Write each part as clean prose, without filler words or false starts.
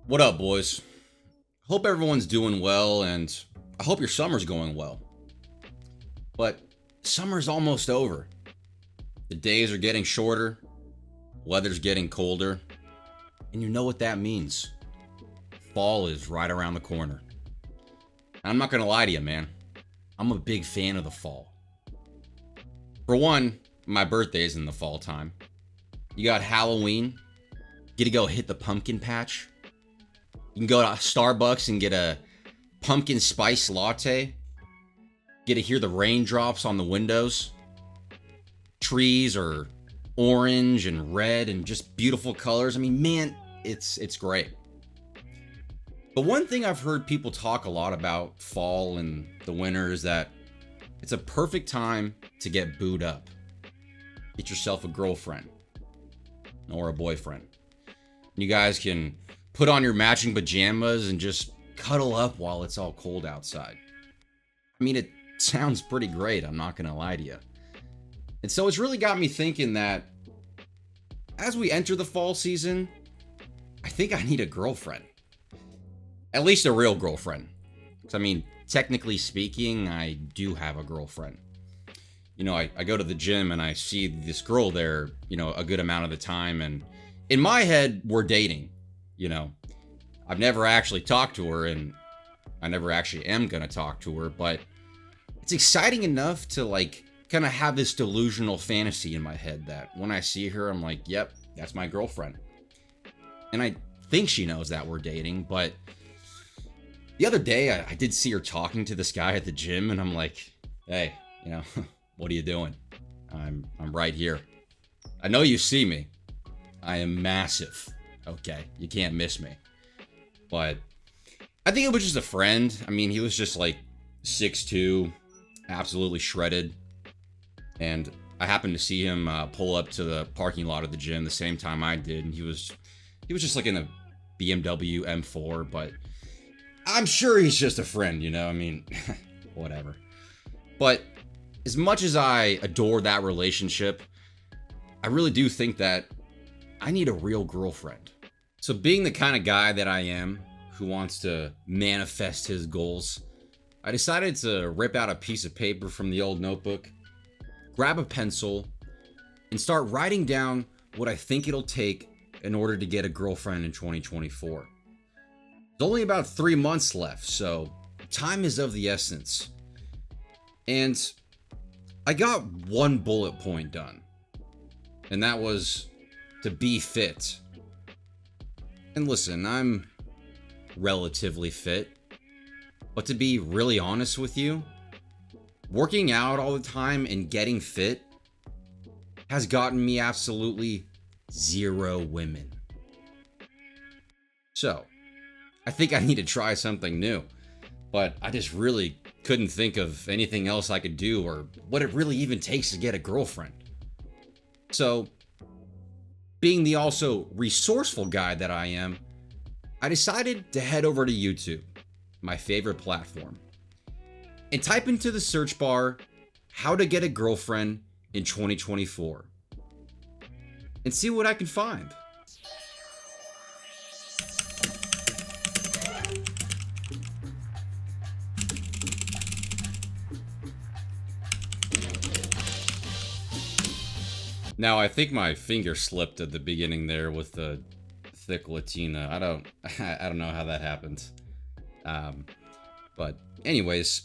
What up, boys? Hope everyone's doing well, and I hope your summer's going well. But summer's almost over. The days are getting shorter, weather's getting colder, and you know what that means. Fall is right around the corner. I'm not gonna lie to you, man. I'm a big fan of the fall. For one, my birthday's in the fall time. You got Halloween. Get to go hit the pumpkin patch. You can go to Starbucks and get a pumpkin spice latte. Get to hear the raindrops on the windows. Trees are orange and red and just beautiful colors. I mean, man, it's great. But one thing I've heard people talk a lot about fall and the winter is that it's a perfect time to get booed up. Get yourself a girlfriend or a boyfriend. You guys can put on your matching pajamas and just cuddle up while it's all cold outside. I mean, it sounds pretty great, I'm not gonna lie to you. And so it's really got me thinking that as we enter the fall season, I think I need a girlfriend. At least a real girlfriend. 'Cause I mean, technically speaking, I do have a girlfriend. You know, I go to the gym and I see this girl there, a good amount of the time. And in my head, we're dating. I've never actually talked to her and I never actually am going to talk to her. But it's exciting enough to kind of have this delusional fantasy in my head that when I see her, I'm like, yep, that's my girlfriend. And I think she knows that we're dating, but the other day I did see her talking to this guy at the gym and I'm like, hey, what are you doing? I'm right here. I know you see me. I am massive. Okay, you can't miss me. But I think it was just a friend. I mean, he was just 6'2", absolutely shredded. And I happened to see him pull up to the parking lot of the gym the same time I did, and he was just in a BMW M4, but I'm sure he's just a friend, I mean, whatever. But as much as I adore that relationship, I really do think that I need a real girlfriend. So being the kind of guy that I am, who wants to manifest his goals, I decided to rip out a piece of paper from the old notebook, grab a pencil, and start writing down what I think it'll take in order to get a girlfriend in 2024. There's only about 3 months left, so time is of the essence. And I got one bullet point done, and that was to be fit. And listen, I'm relatively fit, but to be really honest with you, working out all the time and getting fit has gotten me absolutely 0 women. So, I think I need to try something new, but I just really couldn't think of anything else I could do or what it really even takes to get a girlfriend. So, being the also resourceful guy that I am, I decided to head over to YouTube, my favorite platform, and type into the search bar, how to get a girlfriend in 2024, and see what I can find. Now, I think my finger slipped at the beginning there with the thick Latina. I don't know how that happened. But anyways,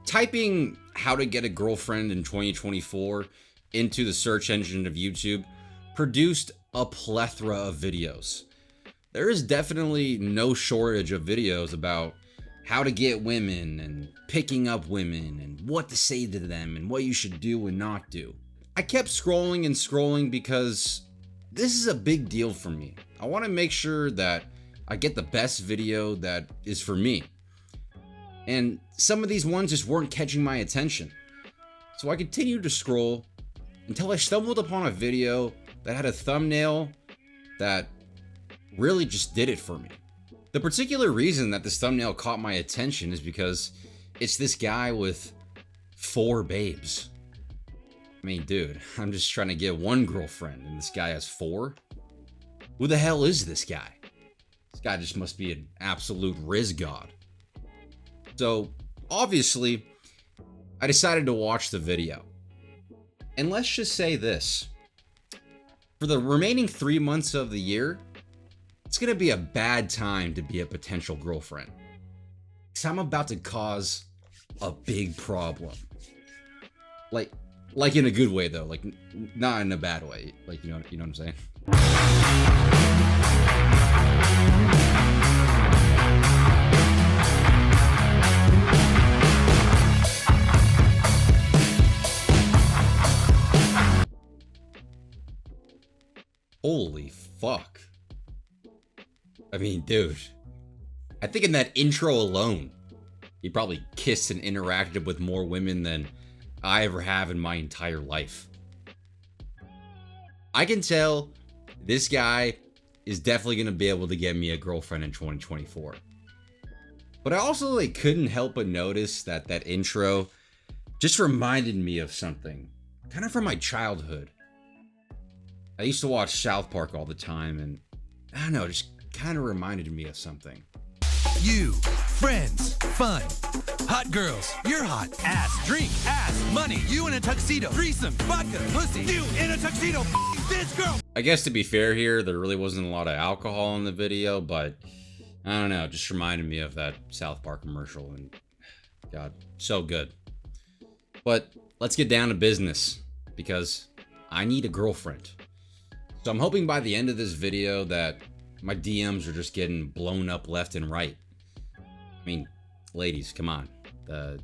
typing how to get a girlfriend in 2024 into the search engine of YouTube produced a plethora of videos. There is definitely no shortage of videos about how to get women and picking up women and what to say to them and what you should do and not do. I kept scrolling and scrolling because this is a big deal for me. I want to make sure that I get the best video that is for me. And some of these ones just weren't catching my attention. So I continued to scroll until I stumbled upon a video that had a thumbnail that really just did it for me. The particular reason that this thumbnail caught my attention is because it's this guy with 4 babes. I mean, dude, I'm just trying to get one girlfriend and this guy has 4? Who the hell is this guy? guy just must be an absolute Riz god. So, obviously, I decided to watch the video. And let's just say this. For the remaining 3 months of the year, it's gonna be a bad time to be a potential girlfriend. Because I'm about to cause a big problem. Like in a good way though, like not in a bad way. Like, you know what I'm saying? Holy fuck. I mean, dude, I think in that intro alone, he probably kissed and interacted with more women than I ever have in my entire life. I can tell this guy is definitely going to be able to get me a girlfriend in 2024. But I also couldn't help but notice that that intro just reminded me of something kind of from my childhood. I used to watch South Park all the time, and I don't know, it just kind of reminded me of something. You, friends, fun, hot girls, you're hot, ass, drink, ass, money, you in a tuxedo, threesome, vodka, pussy, you in a tuxedo, this girl. I guess to be fair here, there really wasn't a lot of alcohol in the video, but I don't know, it just reminded me of that South Park commercial, and God, so good. But let's get down to business, because I need a girlfriend. So I'm hoping by the end of this video that my DMs are just getting blown up left and right. I mean, ladies, come on. The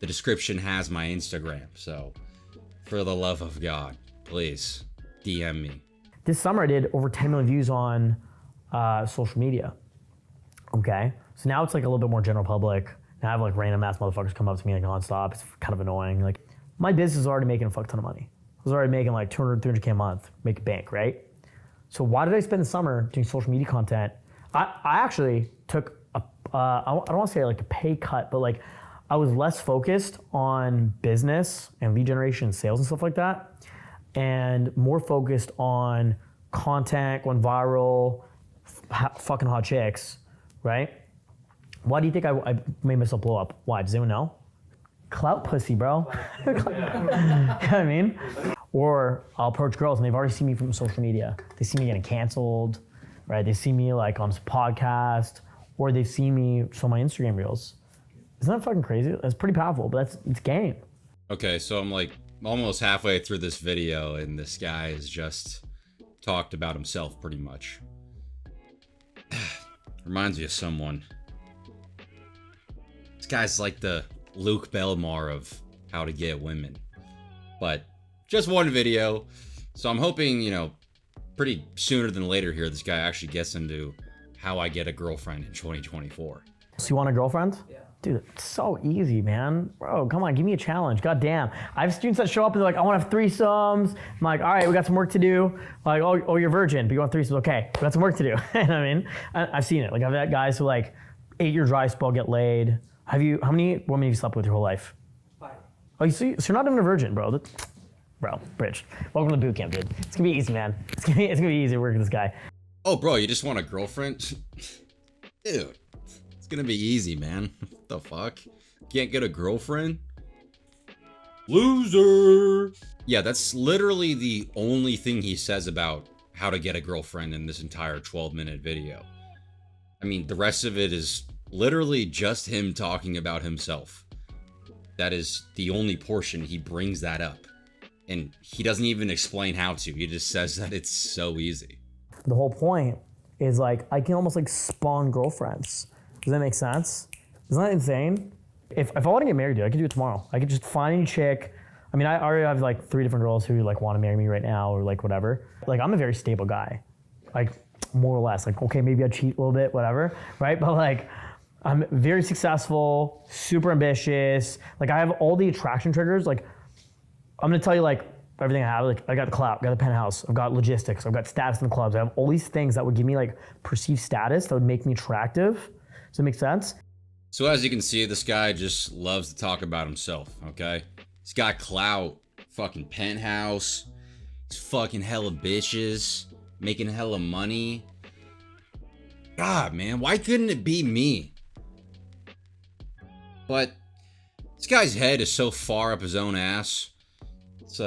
description has my Instagram, so for the love of God, please DM me. This summer I did over 10 million views on social media. Okay, so now it's like a little bit more general public. Now I have like random ass motherfuckers come up to me like nonstop. It's kind of annoying. Like my business is already making a fuck ton of money. I was already making like 200, 300K a month, make a bank, right? So why did I spend the summer doing social media content? I actually took I don't want to say like a pay cut, but like I was less focused on business and lead generation and sales and stuff like that, and more focused on content, going viral, fucking hot chicks, right? Why do you think I made myself blow up? Why? Does anyone know? Clout pussy, bro. You know what I mean? Or I'll approach girls and they've already seen me from social media. They see me getting canceled, right? They see me like on some podcast, or they've seen me show my Instagram reels. Isn't that fucking crazy? That's pretty powerful, but it's game. Okay, so I'm like almost halfway through this video and this guy has just talked about himself pretty much. Reminds me of someone. This guy's like the Luke Belmar of how to get women. But just one video. So I'm hoping, you know, pretty sooner than later here, this guy actually gets into how I get a girlfriend in 2024. So you want a girlfriend? Yeah. Dude, it's so easy, man. Bro, come on, give me a challenge. God damn. I have students that show up and they're like, I want to have threesomes. I'm like, all right, we got some work to do. Like, oh, you're virgin, but you want threesomes. Okay, we got some work to do. You know what I mean? I've seen it. Like, I've had guys who like 8-year dry spell get laid. How many women have you slept with your whole life? 5. Oh, so you're not even a virgin, bro. Bro, Bridge. Welcome to boot camp, dude. It's gonna be easy, man. It's gonna be easy to work with this guy. Oh, bro, you just want a girlfriend? Dude, it's gonna be easy, man. What the fuck? Can't get a girlfriend? Loser! Yeah, that's literally the only thing he says about how to get a girlfriend in this entire 12-minute video. I mean, the rest of it is literally just him talking about himself. That is the only portion he brings that up. And he doesn't even explain how to. He just says that it's so easy. The whole point is like, I can almost like spawn girlfriends. Does that make sense? Isn't that insane? If I want to get married, dude, I could do it tomorrow. I could just find a chick. I mean, I already have like 3 different girls who like want to marry me right now or like whatever. Like I'm a very stable guy. Like more or less, like, okay, maybe I cheat a little bit, whatever, right? But like, I'm very successful, super ambitious. Like I have all the attraction triggers. Like I'm gonna tell you like everything I have. Like I got the clout, got the penthouse, I've got logistics, I've got status in the clubs. I have all these things that would give me like perceived status that would make me attractive. Does that make sense? So as you can see, this guy just loves to talk about himself, okay? He's got clout, fucking penthouse, he's fucking hella bitches, making hella money. God, man, why couldn't it be me? But this guy's head is so far up his own ass. It's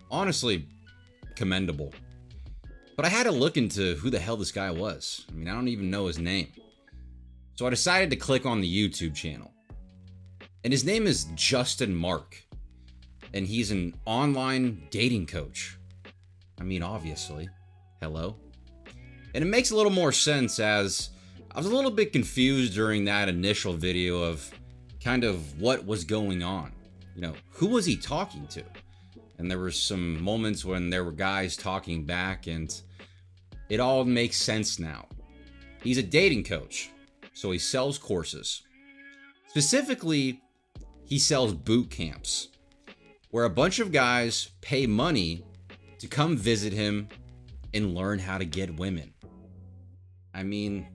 honestly commendable. But I had to look into who the hell this guy was. I mean, I don't even know his name. So I decided to click on the YouTube channel. And his name is Justin Marc. And he's an online dating coach. I mean, obviously. Hello. And it makes a little more sense, as I was a little bit confused during that initial video of kind of what was going on. You know, who was he talking to? And there were some moments when there were guys talking back, and it all makes sense now. He's a dating coach, so he sells courses. Specifically, he sells boot camps, where a bunch of guys pay money to come visit him and learn how to get women. I mean,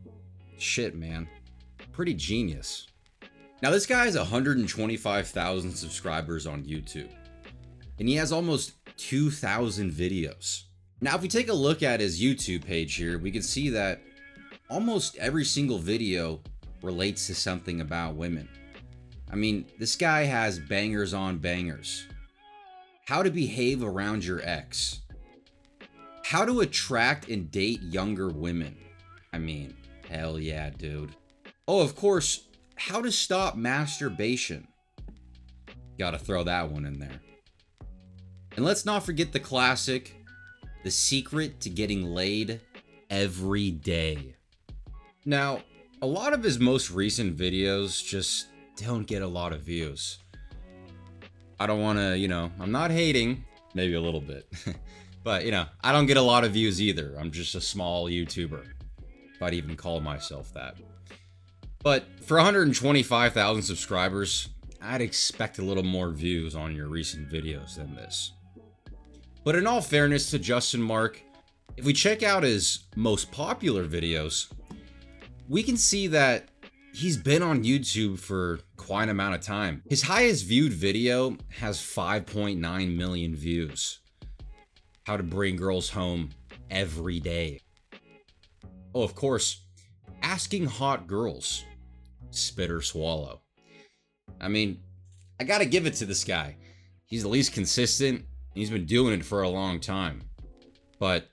shit, man. Pretty genius. Now, this guy has 125,000 subscribers on YouTube, and he has almost 2,000 videos. Now, if we take a look at his YouTube page here, we can see that almost every single video relates to something about women. I mean, this guy has bangers on bangers. How to behave around your ex. How to attract and date younger women. I mean, hell yeah, dude. Oh, of course, how to stop masturbation. Gotta throw that one in there. And let's not forget the classic, the secret to getting laid every day. Now, a lot of his most recent videos just don't get a lot of views. I don't want to, I'm not hating, maybe a little bit. But, I don't get a lot of views either. I'm just a small YouTuber, if I'd even call myself that. But for 125,000 subscribers, I'd expect a little more views on your recent videos than this. But in all fairness to Justin Marc, if we check out his most popular videos, we can see that he's been on YouTube for quite an amount of time. His highest viewed video has 5.9 million views. How to bring girls home every day. Oh, of course, asking hot girls. Spit or swallow. I mean, I gotta give it to this guy. He's at least consistent. He's been doing it for a long time. But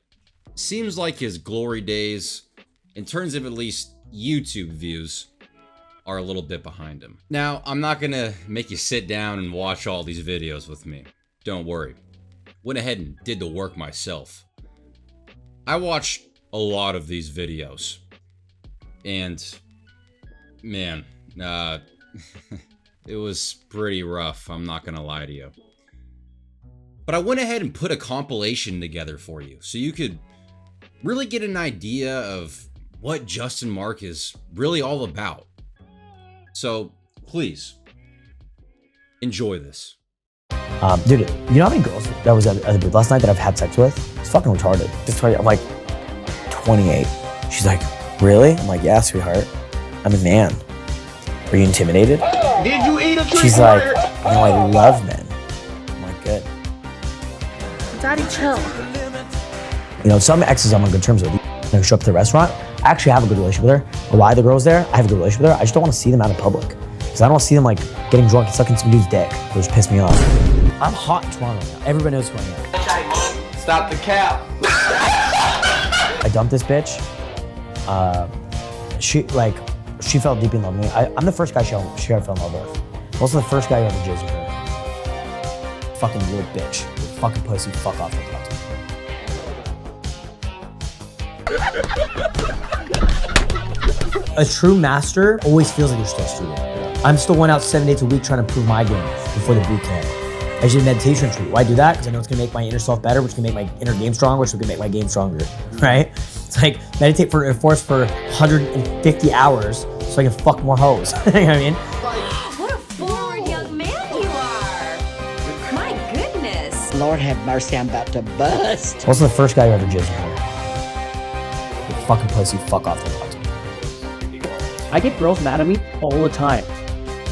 seems like his glory days, in terms of at least YouTube views, are a little bit behind him. Now, I'm not gonna make you sit down and watch all these videos with me. Don't worry. Went ahead and did the work myself. I watched a lot of these videos. And, man, it was pretty rough, I'm not gonna lie to you. But I went ahead and put a compilation together for you, so you could really get an idea of what Justin Marc is really all about. So, please, enjoy this. Dude, you know how many girls that was at the booth last night that I've had sex with? It's fucking retarded. I'm like 28. She's like, really? I'm like, yeah, sweetheart. I'm a man. Are you intimidated? Did you eat a tree? She's like, no, I love men. I'm like, good. Daddy, chill. Some exes I'm on good terms with. They show up to the restaurant. I actually have a good relationship with her. A lot of the girls there, I have a good relationship with her. I just don't want to see them out in public. Because I don't want to see them like getting drunk and sucking some dude's dick. It just piss me off. I'm hot in Toronto now. Everybody knows who I am. Stop the cap. I dumped this bitch. She fell deep in love with me. I'm the first guy she ever fell in love with. Also the first guy who ever jizzed with her. Fucking little bitch. Fucking pussy. Fuck off. A true master always feels like you're still a student. I'm still going out 7 days a week trying to prove my game before the boot camp. I did a meditation retreat. Why do that? Because I know it's gonna make my inner self better, which is gonna make my inner game stronger, which is gonna make my game stronger, right? It's like meditate for 150 hours so I can fuck more hoes. You know what I mean? What a forward young man you are. My goodness. Lord have mercy, I'm about to bust. Also the first guy who ever jizzed with her. You fucking pussy, fuck off the box. I get girls mad at me all the time.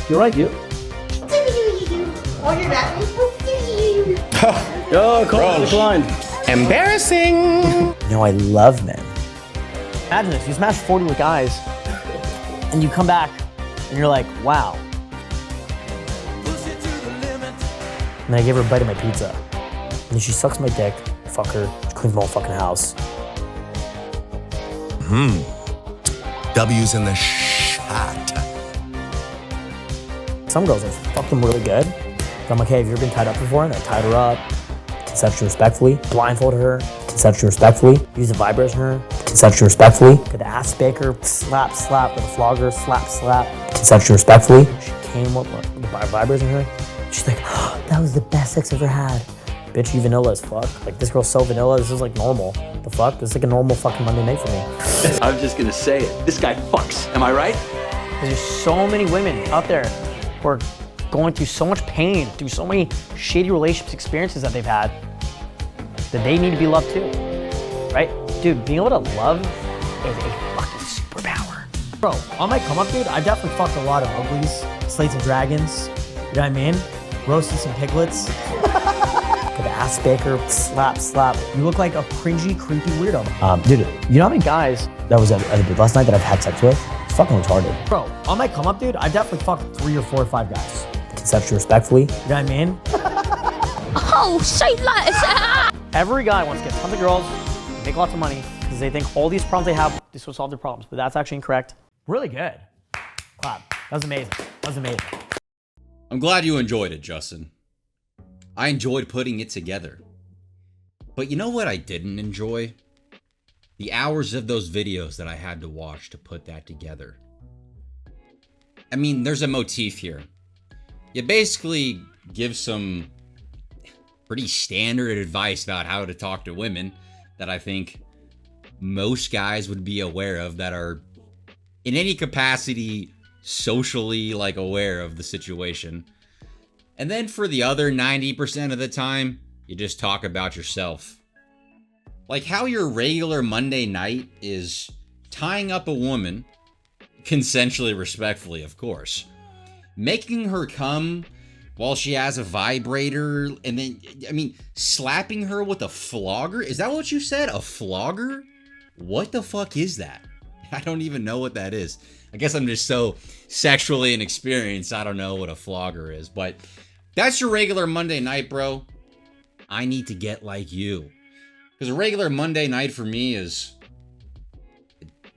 You know what I do? Oh, you're not. Oh, call declined. Embarrassing. I love men. Imagine this, you smash 40 with guys, and you come back, and you're like, wow. And I gave her a bite of my pizza. And then she sucks my dick, fuck her, she cleans my whole fucking house. W's in the shot. Some girls, I fuck them really good. But I'm like, hey, have you ever been tied up before? And I tied her up, consensually respectfully, blindfold her, consensually respectfully, use the vibrators on her, consensually respectfully, get the ass baker, slap, slap, with a flogger, slap, slap, consensually respectfully. She came with the vibrators on her. She's like, oh, that was the best sex I've ever had. Bitch, you vanilla as fuck. Like, this girl's so vanilla, this is like normal. The fuck? This is like a normal fucking Monday night for me. I'm just gonna say it. This guy fucks. Am I right? There's so many women out there who are going through so much pain, through so many shitty relationships experiences that they've had, that they need to be loved too, right? Dude, being able to love is a fucking superpower. Bro, on my come up, dude, I definitely fucked a lot of uglies, slates and dragons, you know what I mean? Roasted some piglets. Get the ass baker, slap, slap. You look like a cringy, creepy weirdo. Dude, you know how many guys that was at the bed last night that I've had sex with? It's fucking retarded. Bro, on my come up, dude, I definitely fucked 3 or 4 or 5 guys. Consensually respectfully, you know what I mean? Oh, say less. Every guy wants to get tons of girls, make lots of money, because they think all these problems they have, this will solve their problems. But that's actually incorrect. Really good. Clap. That was amazing. That was amazing. I'm glad you enjoyed it, Justin. I enjoyed putting it together. But you know what I didn't enjoy? The hours of those videos that I had to watch to put that together. I mean, there's a motif here. You basically give some pretty standard advice about how to talk to women that I think most guys would be aware of that are in any capacity socially like aware of the situation. And then for the other 90% of the time, you just talk about yourself. Like how your regular Monday night is tying up a woman, consensually, respectfully, of course, making her come while she has a vibrator, and then, I mean, slapping her with a flogger? Is that what you said? A flogger? What the fuck is that? I don't even know what that is. I guess I'm just so sexually inexperienced, I don't know what a flogger is. But that's your regular Monday night, bro. I need to get like you. Because a regular Monday night for me is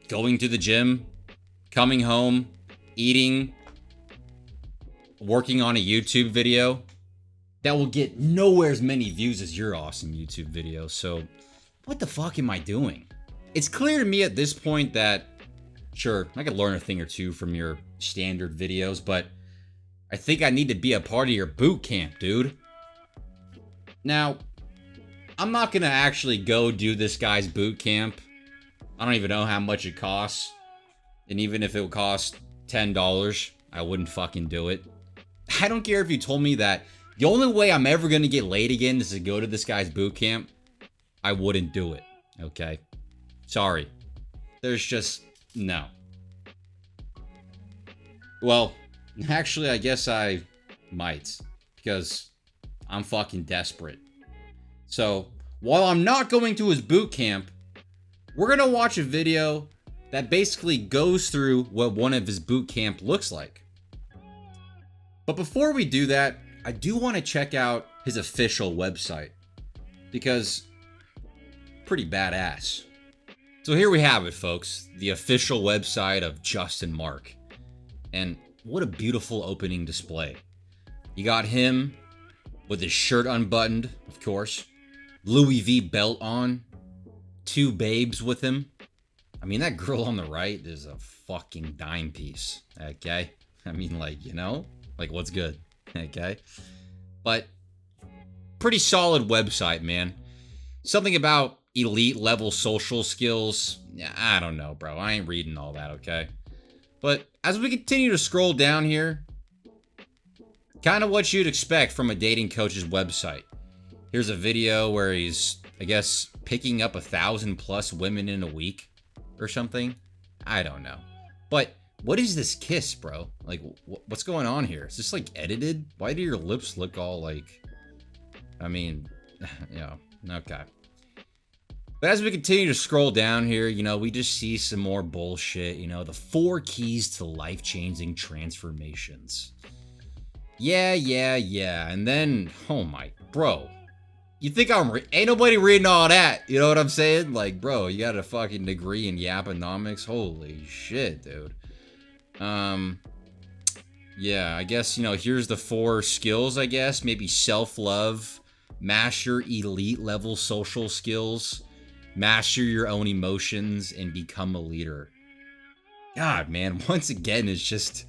going to the gym, coming home, eating, working on a YouTube video that will get nowhere as many views as your awesome YouTube video. So what the fuck am I doing? It's clear to me at this point that, sure, I could learn a thing or two from your standard videos, but I think I need to be a part of your boot camp, dude. Now, I'm not gonna actually go do this guy's boot camp. I don't even know how much it costs. And even if it would cost $10, I wouldn't fucking do it. I don't care if you told me that the only way I'm ever gonna get laid again is to go to this guy's boot camp. I wouldn't do it, okay? Sorry. There's just, no. Well, actually, I guess I might, because I'm fucking desperate. So, while I'm not going to his boot camp, we're gonna watch a video that basically goes through what one of his boot camp looks like. But before we do that, I do want to check out his official website, because pretty badass. So here we have it, folks, the official website of Justin Marc. And what a beautiful opening display. You got him with his shirt unbuttoned, of course, Louis V belt on, 2 babes with him. I mean, that girl on the right is a fucking dime piece, okay? I mean, like, you know, like, what's good, okay? But pretty solid website, man. Something about elite level social skills. Yeah, I don't know, bro. I ain't reading all that, okay? But as we continue to scroll down here, kind of what you'd expect from a dating coach's website. Here's a video where he's, I guess, picking up 1,000+ women in a week or something. I don't know. But what is this kiss, bro? Like, what's going on here? Is this like edited? Why do your lips look all like, I mean, you know, okay. But as we continue to scroll down here, you know, we just see some more bullshit, you know, the 4 keys to life-changing transformations. Yeah. And then, oh my, bro. You think ain't nobody reading all that, you know what I'm saying? Like, bro, you got a fucking degree in Yaponomics? Holy shit, dude. Yeah, I guess, you know, here's the 4 skills, I guess. Maybe self-love, master elite level social skills, master your own emotions, and become a leader. God, man, once again, it's just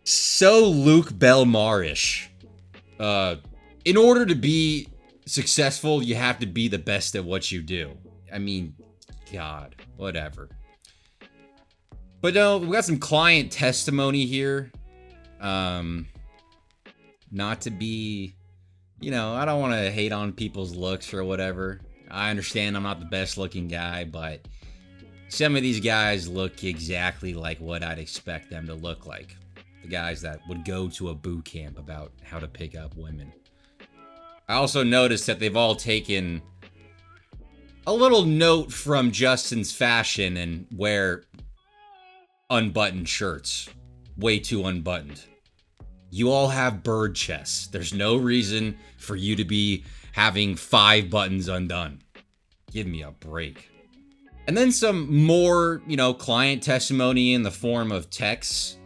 so Luke Belmar-ish. In order to be successful, you have to be the best at what you do. I mean, God, whatever. But no, we got some client testimony here. Not to be, you know, I don't want to hate on people's looks or whatever. I understand I'm not the best looking guy, but some of these guys look exactly like what I'd expect them to look like. The guys that would go to a boot camp about how to pick up women. I also noticed that they've all taken a little note from Justin's fashion and wear unbuttoned shirts. Way too unbuttoned. You all have bird chests. There's no reason for you to be having 5 buttons undone. Give me a break. And then some more, you know, client testimony in the form of texts.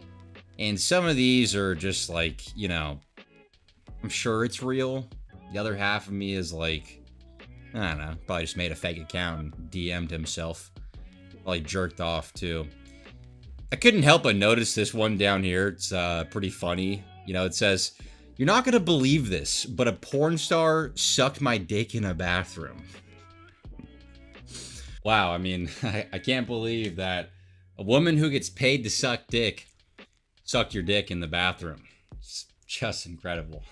And some of these are just like, you know, I'm sure it's real. The other half of me is like, I don't know, probably just made a fake account and DM'd himself while he jerked off too. I couldn't help but notice this one down here. It's pretty funny. You know, it says, "You're not gonna believe this, but a porn star sucked my dick in a bathroom." Wow, I mean, I can't believe that a woman who gets paid to suck dick sucked your dick in the bathroom. It's just incredible.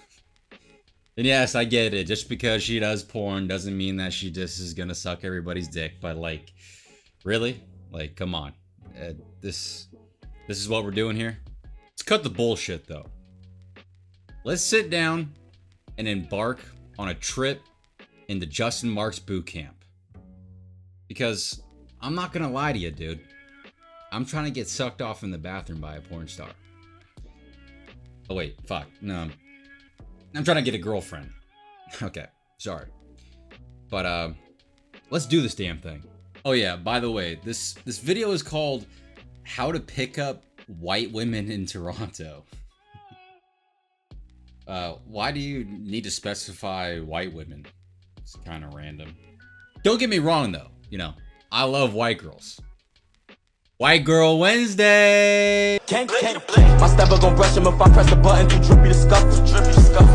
And yes, I get it. Just because she does porn doesn't mean that she just is gonna suck everybody's dick. But like, really? Like, come on. This is what we're doing here. Let's cut the bullshit though. Let's sit down and embark on a trip into Justin Marc's boot camp. Because I'm not gonna lie to you, dude. I'm trying to get sucked off in the bathroom by a porn star. Oh wait, fuck. No. I'm trying to get a girlfriend. Okay, sorry. But let's do this damn thing. Oh yeah, by the way, this video is called How to Pick Up White Women in Toronto. Why do you need to specify white women? It's kind of random. Don't get me wrong though, you know, I love white girls. White Girl Wednesday! My stepper gon' brush him if I press the button too drippy to scuff.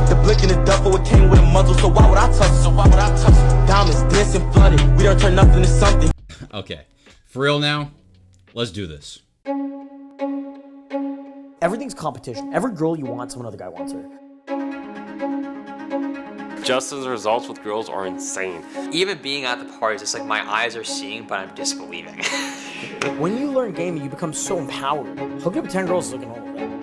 The blick in the duffel, it came with a muzzle, so why would I touch it? Diamonds dancing flooded, we don't turn nothing to something. Okay, for real now, let's do this. Everything's competition. Every girl you want, some other guy wants her. Justin's results with girls are insane. Even being at the parties, it's like my eyes are seeing, but I'm disbelieving. When you learn gaming, you become so empowered. Hook up 10 girls looking all of them.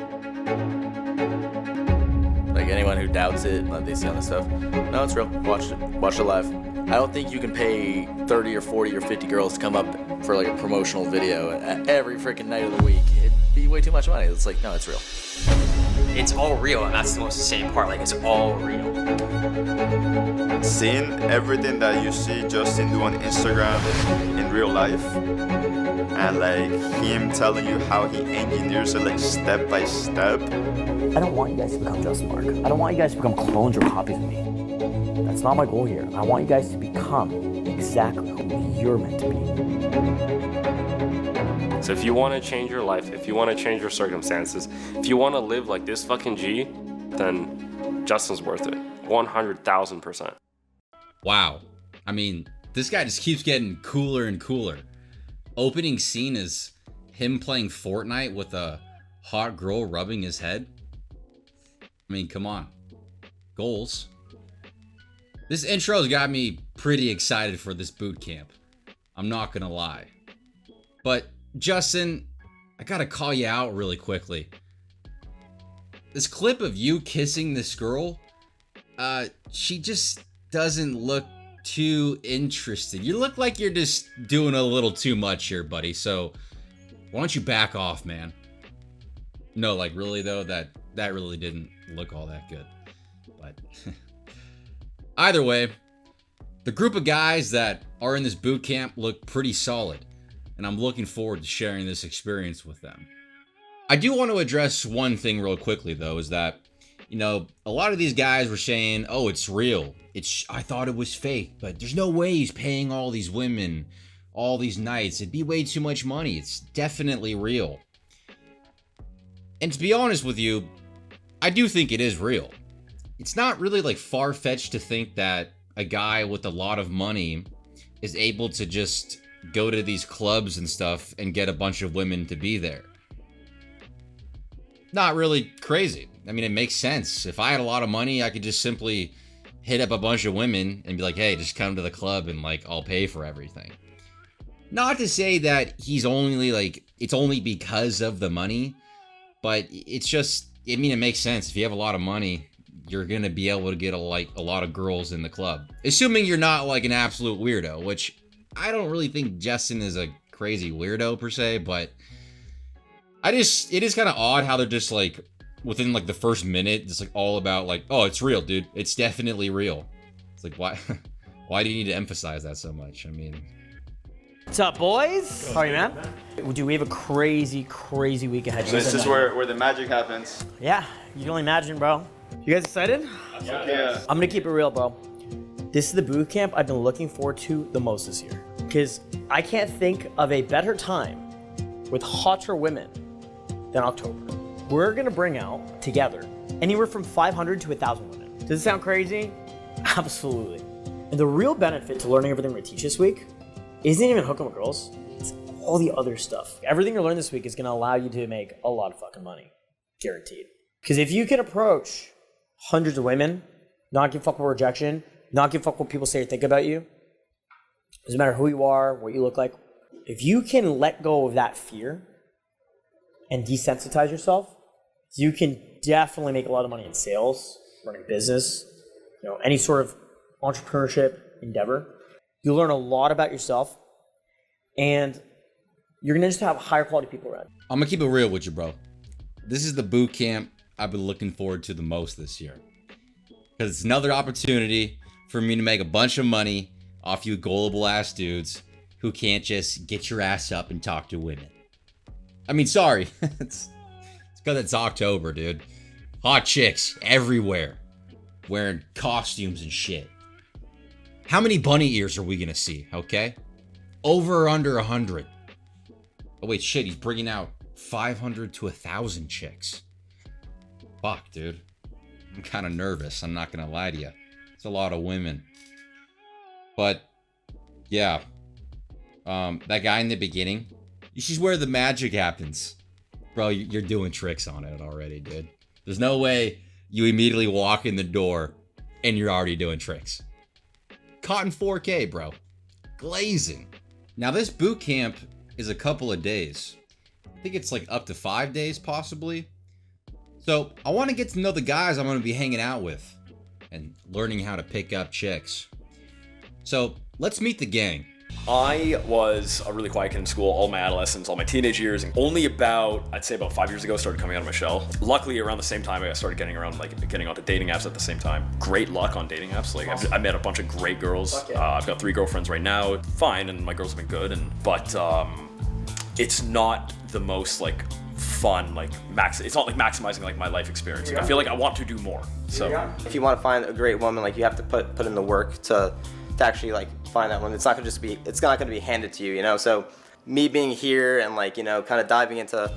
Like anyone who doubts it, what they see on this stuff, no, it's real. Watch it. Watch it live. I don't think you can pay 30 or 40 or 50 girls to come up for like a promotional video every freaking night of the week. It'd be way too much money. It's like, no, it's real. It's all real, and that's the most insane part. Like, it's all real. Seeing everything that you see Justin do on Instagram in real life, and like him telling you how he engineers it like step by step. I don't want you guys to become Justin Marc. I don't want you guys to become clones or copies of me. That's not my goal here. I want you guys to become exactly who you're meant to be. So if you want to change your life, if you want to change your circumstances, if you want to live like this fucking G, then Justin's worth it. 100,000%. Wow. I mean, this guy just keeps getting cooler and cooler. Opening scene is him playing Fortnite with a hot girl rubbing his head. I mean, come on. Goals. This intro's got me pretty excited for this boot camp. I'm not gonna lie. But Justin, I gotta call you out really quickly. This clip of you kissing this girl, she just doesn't look too interested. You look like you're just doing a little too much here, buddy. So why don't you back off, man? No, like really though, that really didn't look all that good. But either way, the group of guys that are in this boot camp look pretty solid, and I'm looking forward to sharing this experience with them. I do want to address one thing real quickly though, is that, you know, a lot of these guys were saying, oh, it's real. I thought it was fake, but there's no way he's paying all these women, all these nights. It'd be way too much money. It's definitely real. And to be honest with you, I do think it is real. It's not really like far-fetched to think that a guy with a lot of money is able to just go to these clubs and stuff and get a bunch of women to be there. Not really crazy. I mean, it makes sense. If I had a lot of money, I could just simply hit up a bunch of women and be like, hey, just come to the club and like, I'll pay for everything. Not to say that he's only like, it's only because of the money, but it's just, I mean, it makes sense. If you have a lot of money, you're going to be able to get a lot of girls in the club. Assuming you're not like an absolute weirdo, which I don't really think Justin is a crazy weirdo per se, but it is kind of odd how they're just like, within like the first minute, it's like all about like, oh, it's real, dude. It's definitely real. It's like, why do you need to emphasize that so much? I mean, what's up, boys? How are you, man? Dude, we have a crazy, crazy week ahead. So this is where the magic happens. Yeah, you can only imagine, bro. You guys excited? Yeah. I'm gonna keep it real, bro. This is the boot camp I've been looking forward to the most this year. Because I can't think of a better time with hotter women than October. We're gonna bring out, together, anywhere from 500 to 1,000 women. Does it sound crazy? Absolutely. And the real benefit to learning everything we're gonna teach this week isn't even hooking with girls, it's all the other stuff. Everything you learn this week is gonna allow you to make a lot of fucking money. Guaranteed. Because if you can approach hundreds of women, not give a fuck with rejection, not give a fuck what people say or think about you, doesn't matter who you are, what you look like, if you can let go of that fear and desensitize yourself, you can definitely make a lot of money in sales, running business, you know, any sort of entrepreneurship endeavor. You learn a lot about yourself, and you're gonna just have higher quality people around. I'm gonna keep it real with you, bro. This is the boot camp I've been looking forward to the most this year, because it's another opportunity for me to make a bunch of money off you gullible ass dudes who can't just get your ass up and talk to women. I mean, sorry. It's because it's October, dude. Hot chicks everywhere wearing costumes and shit. How many bunny ears are we gonna see, okay? Over or under 100? Oh wait, shit, he's bringing out 500 to 1,000 chicks. Fuck, dude. I'm kind of nervous, I'm not gonna lie to you. It's a lot of women. But, yeah. That guy in the beginning, she's where the magic happens. Bro, you're doing tricks on it already, dude. There's no way you immediately walk in the door and you're already doing tricks. Caught in 4K, bro. Glazing. Now, this boot camp is a couple of days. I think it's like up to 5 days, possibly. So, I want to get to know the guys I'm going to be hanging out with and learning how to pick up chicks. So, let's meet the gang. I was a really quiet kid in school all my adolescence, all my teenage years, and only I'd say about 5 years ago, started coming out of my shell. Luckily, around the same time, I started getting onto dating apps at the same time. Great luck on dating apps. Like, awesome. I met a bunch of great girls. I've got 3 girlfriends right now. Fine, and my girls have been good, but it's not the most like fun, like it's not like maximizing like my life experience. Like, I feel like I want to do more. So if you want to find a great woman, like you have to put in the work to actually like find that one. It's not gonna be handed to you, you know. So me being here and like, you know, kind of diving into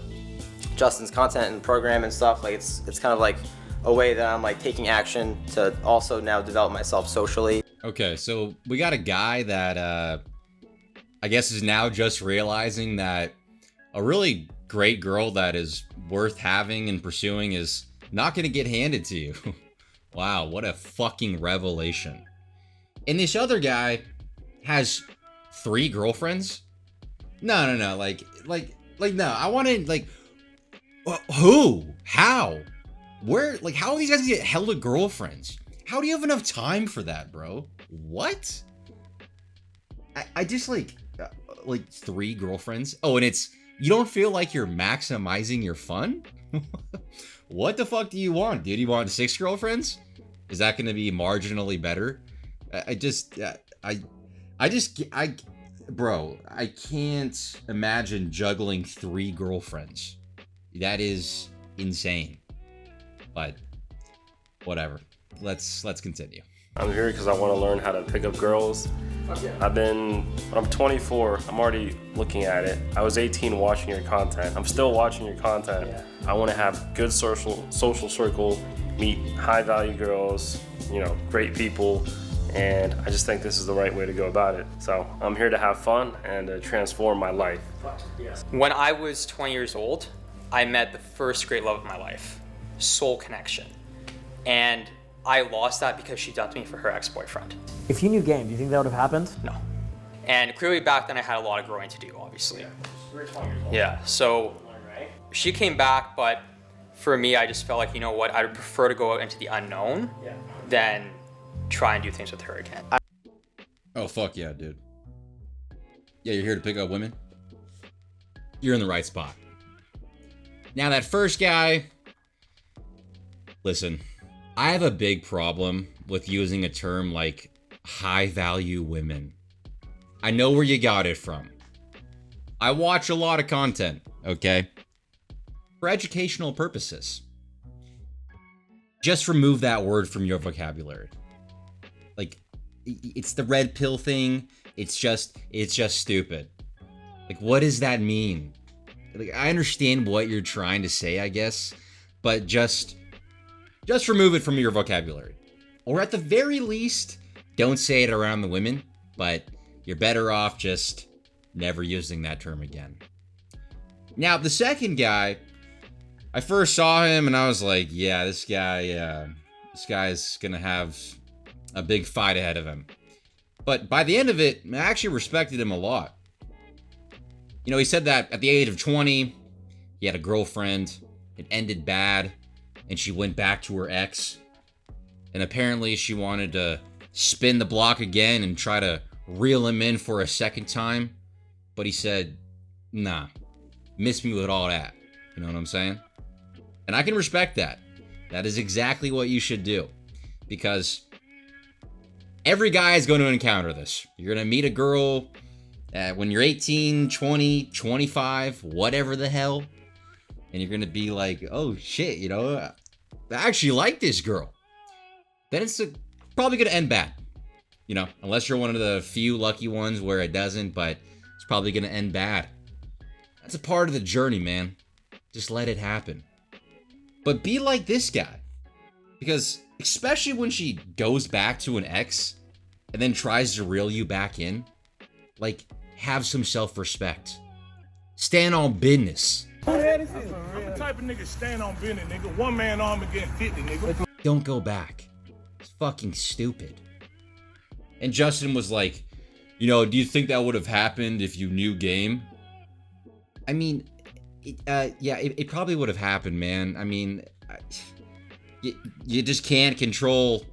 Justin's content and program and stuff, like it's kind of like a way that I'm like taking action to also now develop myself socially. Okay, so we got a guy that I guess is now just realizing that a really great girl that is worth having and pursuing is not gonna get handed to you. Wow, what a fucking revelation. And this other guy has 3 girlfriends? No, like, no, I want to, like, who? How? Where, like, how are these guys get hella girlfriends? How do you have enough time for that, bro? What? I just like 3 girlfriends. Oh, and it's, you don't feel like you're maximizing your fun? What the fuck do you want, dude? You want 6 girlfriends? Is that going to be marginally better? Bro, I can't imagine juggling 3 girlfriends. That is insane. But whatever. Let's continue. I'm here because I want to learn how to pick up girls. Yeah. I'm 24. I'm already looking at it. I was 18 watching your content. I'm still watching your content. Yeah. I want to have good social circle, meet high value girls, great people. And I just think this is the right way to go about it. So I'm here to have fun and to transform my life. When I was 20 years old, I met the first great love of my life, soul connection. And I lost that because she dumped me for her ex-boyfriend. If you knew game, do you think that would have happened? No. And clearly back then I had a lot of growing to do, obviously. Yeah, so she came back, but for me, I just felt like, you know what, I would prefer to go out into the unknown than try and do things with her again. Oh, fuck yeah, dude. Yeah, you're here to pick up women? You're in the right spot. Now, that first guy, listen, I have a big problem with using a term like high-value women. I know where you got it from. I watch a lot of content, okay? For educational purposes. Just remove that word from your vocabulary. Like, it's the red pill thing. It's just stupid. Like, what does that mean? Like, I understand what you're trying to say, I guess, but just remove it from your vocabulary. Or at the very least, don't say it around the women, but you're better off just never using that term again. Now, the second guy, I first saw him and I was like, yeah, this guy's gonna have a big fight ahead of him. But by the end of it, I actually respected him a lot. He said that at the age of 20, he had a girlfriend, it ended bad, and she went back to her ex. And apparently she wanted to spin the block again and try to reel him in for a second time. But he said, nah, miss me with all that. You know what I'm saying? And I can respect that. That is exactly what you should do. Because every guy is going to encounter this. You're going to meet a girl when you're 18, 20, 25, whatever the hell. And you're going to be like, oh shit, I actually like this girl. Then it's probably going to end bad. Unless you're one of the few lucky ones where it doesn't, but it's probably going to end bad. That's a part of the journey, man. Just let it happen. But be like this guy. Because especially when she goes back to an ex and then tries to reel you back in, like, have some self-respect. Stand on business. I'm the type of nigga stand on business, nigga. One man arm against 50, nigga. Don't go back. It's fucking stupid. And Justin was like, do you think that would have happened if you knew game? I mean, it probably would have happened, man. I mean, you just can't control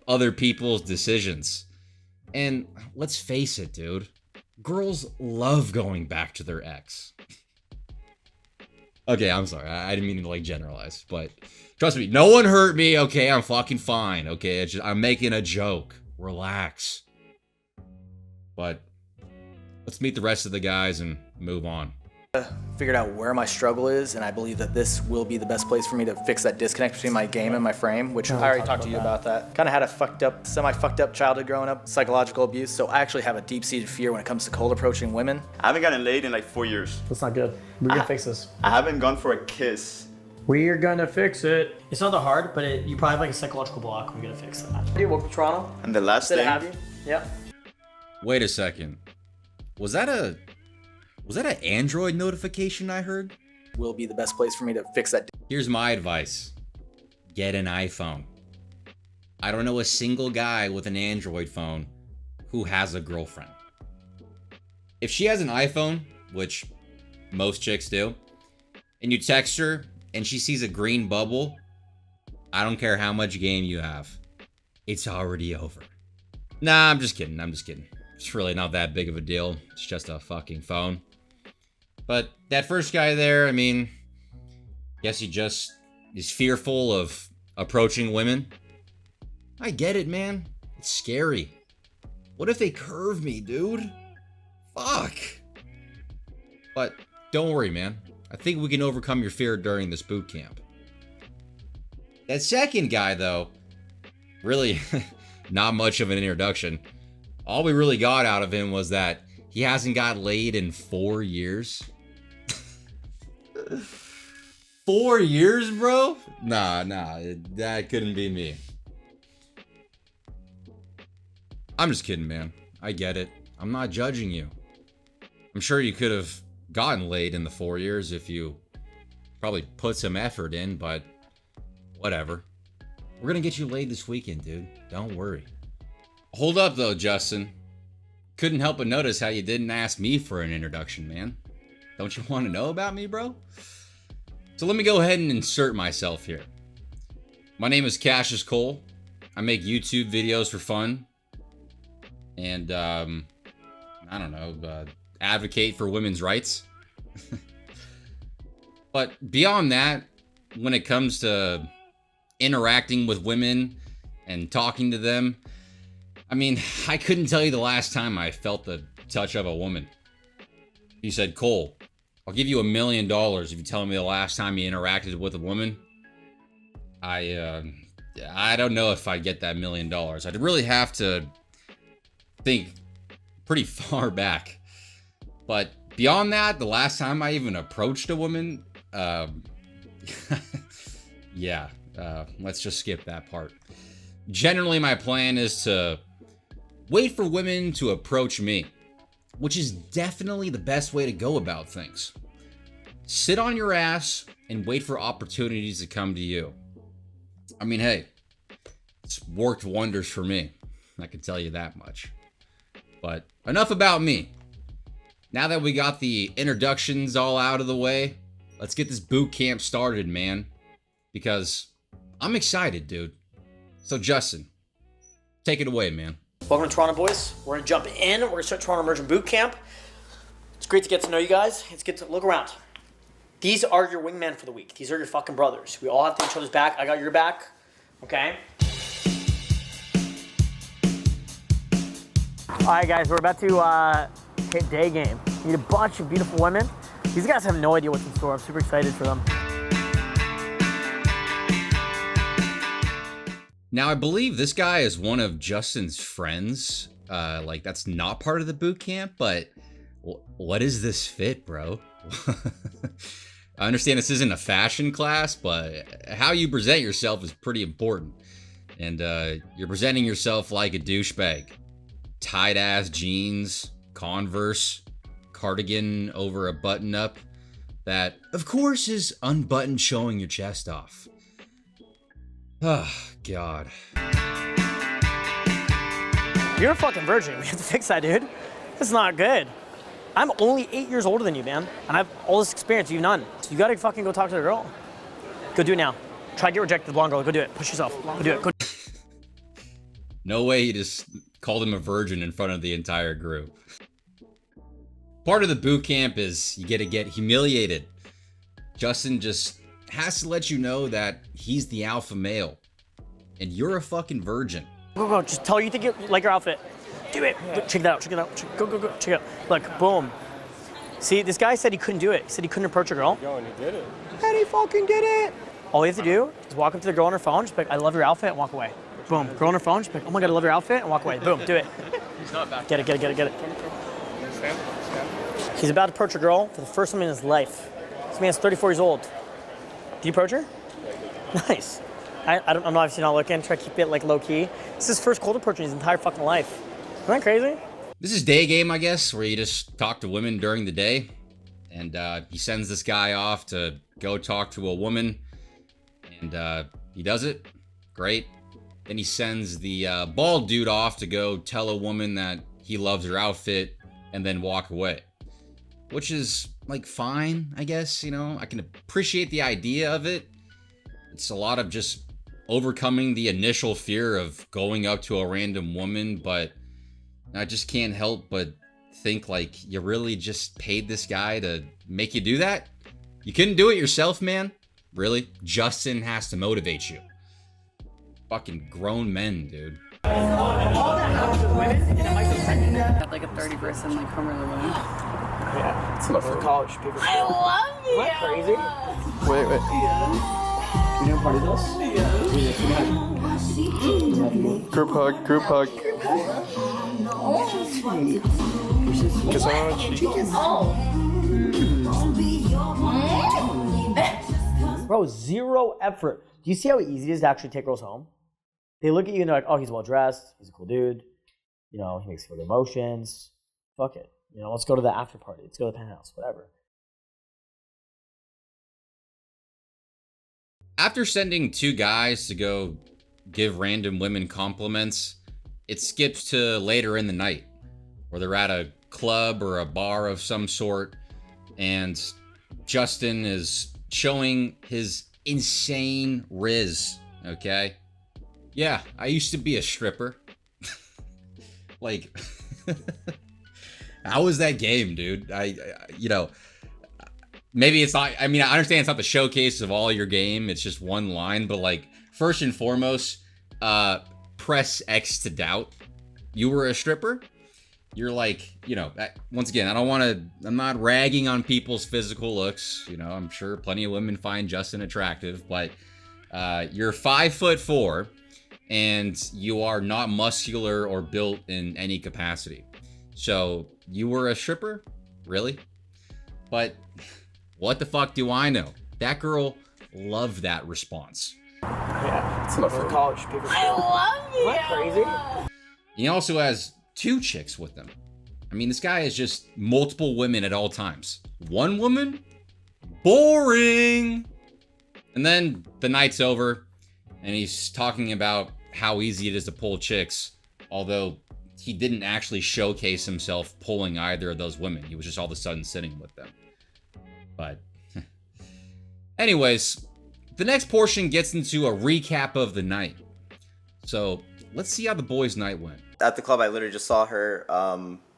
other people's decisions. And let's face it, dude. Girls love going back to their ex. Okay, I'm sorry. I didn't mean to, generalize. But trust me, no one hurt me. Okay, I'm fucking fine. Okay, I'm making a joke. Relax. But let's meet the rest of the guys and move on. Figured out where my struggle is, and I believe that this will be the best place for me to fix that disconnect between my game and my frame, which I already talked to you about that. Kind of had a semi-fucked up childhood growing up, psychological abuse, so I actually have a deep-seated fear when it comes to cold approaching women. I haven't gotten laid in 4 years. That's not good. We're gonna fix this. I haven't gone for a kiss. We're gonna fix it. It's not that hard, but you probably have a psychological block. We're gonna fix that. Dude, welcome to Toronto. And the last thing. Have you? Yeah. Wait a second. Was that an Android notification I heard? Will be the best place for me to fix that. Here's my advice. Get an iPhone. I don't know a single guy with an Android phone who has a girlfriend. If she has an iPhone, which most chicks do, and you text her and she sees a green bubble, I don't care how much game you have. It's already over. Nah, I'm just kidding. It's really not that big of a deal. It's just a fucking phone. But that first guy there, I mean, guess he just is fearful of approaching women. I get it, man. It's scary. What if they curve me, dude? Fuck. But don't worry, man. I think we can overcome your fear during this boot camp. That second guy, though, really not much of an introduction. All we really got out of him was that he hasn't got laid in 4 years. 4 years, bro? Nah, that couldn't be me. I'm just kidding, man. I get it. I'm not judging you. I'm sure you could have gotten laid in the 4 years if you probably put some effort in, but whatever. We're gonna get you laid this weekend, dude. Don't worry. Hold up, though, Justin. Couldn't help but notice how you didn't ask me for an introduction, man. Don't you want to know about me, bro? So let me go ahead and insert myself here. My name is Cassius Cole. I make YouTube videos for fun. And, I don't know, advocate for women's rights. But beyond that, when it comes to interacting with women and talking to them, I mean, I couldn't tell you the last time I felt the touch of a woman. He said, Cole, I'll give you $1 million if you tell me the last time you interacted with a woman. I don't know if I'd get that $1 million. I'd really have to think pretty far back. But beyond that, the last time I even approached a woman, yeah, let's just skip that part. Generally, my plan is to wait for women to approach me, which is definitely the best way to go about things. Sit on your ass and wait for opportunities to come to you. I mean, hey, it's worked wonders for me. I can tell you that much. But enough about me. Now that we got the introductions all out of the way, let's get this boot camp started, man. Because I'm excited, dude. So Justin, take it away, man. Welcome to Toronto, boys. We're going to jump in. We're going to start Toronto Immersion Boot Camp. It's great to get to know you guys. It's good to look around. These are your wingmen for the week. These are your fucking brothers. We all have each other's back. I got your back. Okay? All right, guys. We're about to hit day game. Meet a bunch of beautiful women. These guys have no idea what's in store. I'm super excited for them. Now, I believe this guy is one of Justin's friends. Like, that's not part of the boot camp, but what is this fit, bro? I understand this isn't a fashion class, but how you present yourself is pretty important. And you're presenting yourself like a douchebag. Tight-ass jeans, Converse, cardigan over a button-up that, of course, is unbuttoned, showing your chest off. Oh, God. You're a fucking virgin. We have to fix that, dude. That's not good. I'm only 8 years older than you, man. And I have all this experience, you none. So you gotta fucking go talk to the girl. Go do it now. Try to get rejected, the blonde girl. Go do it. Push yourself. Go do it. Go. No way he just called him a virgin in front of the entire group. Part of the boot camp is you get humiliated. Justin just has to let you know that he's the alpha male. And you're a fucking virgin. Go. Just tell her you think you like your outfit. Do it. Check that out. Go. Check it out. Look, boom. See, this guy said he couldn't do it. He said he couldn't approach a girl. Yo, and he did it. And he fucking did it. All you have to do is walk up to the girl on her phone, just be like, I love your outfit, and walk away. Boom. Girl on her phone, just be like, oh my God, I love your outfit, and walk away. Boom. Do it. He's not back. Get it. He's about to approach a girl for the first time in his life. This man's 34 years old. Do you approach her? Nice. I'm obviously not looking. Try to keep it like low key. This is his first cold approach in his entire fucking life. Isn't that crazy? This is day game, I guess, where you just talk to women during the day. And he sends this guy off to go talk to a woman. And he does it. Great. Then he sends the bald dude off to go tell a woman that he loves her outfit and then walk away. Which is, like, fine, I guess, you know? I can appreciate the idea of it. It's a lot of just overcoming the initial fear of going up to a random woman, but I just can't help but think like you really just paid this guy to make you do that? You couldn't do it yourself, man? Really? Justin has to motivate you. Fucking grown men, dude. Got like a 30-person like home room. Yeah, it's enough for college people. I love you. Isn't that crazy? Wait. You know part of this? Group hug. Kiss on the cheek. Bro, zero effort. Do you see how easy it is to actually take girls home? They look at you and they're like, oh, he's well dressed, he's a cool dude, you know, he makes good emotions. Fuck it. You know, let's go to the after party. Let's go to the penthouse, whatever. After sending 2 guys to go give random women compliments, it skips to later in the night, where they're at a club or a bar of some sort, and Justin is showing his insane riz, okay? Yeah, I used to be a stripper. Like, how was that game, dude? You know, maybe it's not, I mean, I understand it's not the showcase of all your game, it's just one line, but like, first and foremost, press X to doubt you were a stripper. You're like, you know, once again, I'm not ragging on people's physical looks. You know, I'm sure plenty of women find Justin attractive, but you're 5'4", and you are not muscular or built in any capacity. So you were a stripper? Really? But what the fuck do I know? That girl loved that response. Yeah, it's enough for college people. I love you. Isn't that crazy? He also has 2 chicks with him. I mean, this guy is just multiple women at all times. One woman? Boring! And then the night's over, and he's talking about how easy it is to pull chicks, although he didn't actually showcase himself pulling either of those women. He was just all of a sudden sitting with them. But anyways, the next portion gets into a recap of the night. So let's see how the boys' night went. At the club, I literally just saw her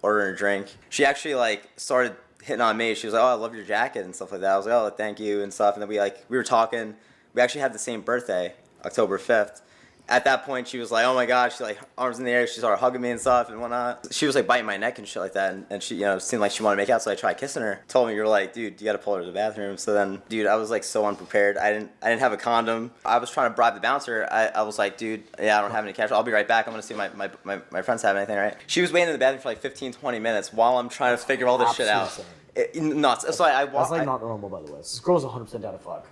ordering a drink. She actually like started hitting on me. She was like, "Oh, I love your jacket," and stuff like that. I was like, "Oh, thank you," and stuff. And then we were talking. We actually had the same birthday, October 5th. At that point, she was like, "Oh my gosh," she like arms in the air. She started hugging me and stuff and whatnot. She was like biting my neck and shit like that. And she, you know, seemed like she wanted to make out. So I tried kissing her. Told me, "You're like, dude, you got to pull her to the bathroom." So then, dude, I was like so unprepared. I didn't have a condom. I was trying to bribe the bouncer. I was like, "Dude, yeah, I don't have any cash. I'll be right back. I'm gonna see if my friends have anything, right?" She was waiting in the bathroom for like 15, 20 minutes while I'm trying to figure all this shit out. Nuts. So That's like not normal, by the way. This girl's 100% down to fuck.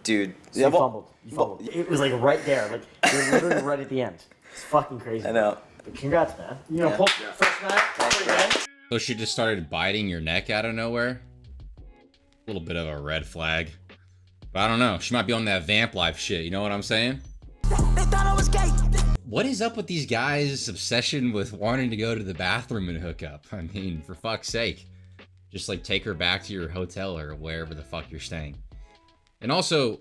Dude. So you fumbled. You fumbled. It was like right there. Like, you're literally right at the end. It's fucking crazy. I know. But congrats, man. You know, pull first night. So she just started biting your neck out of nowhere? A little bit of a red flag. But I don't know. She might be on that vamp life shit. You know what I'm saying? What is up with these guys' obsession with wanting to go to the bathroom and hook up? I mean, for fuck's sake. Just like take her back to your hotel or wherever the fuck you're staying. And also,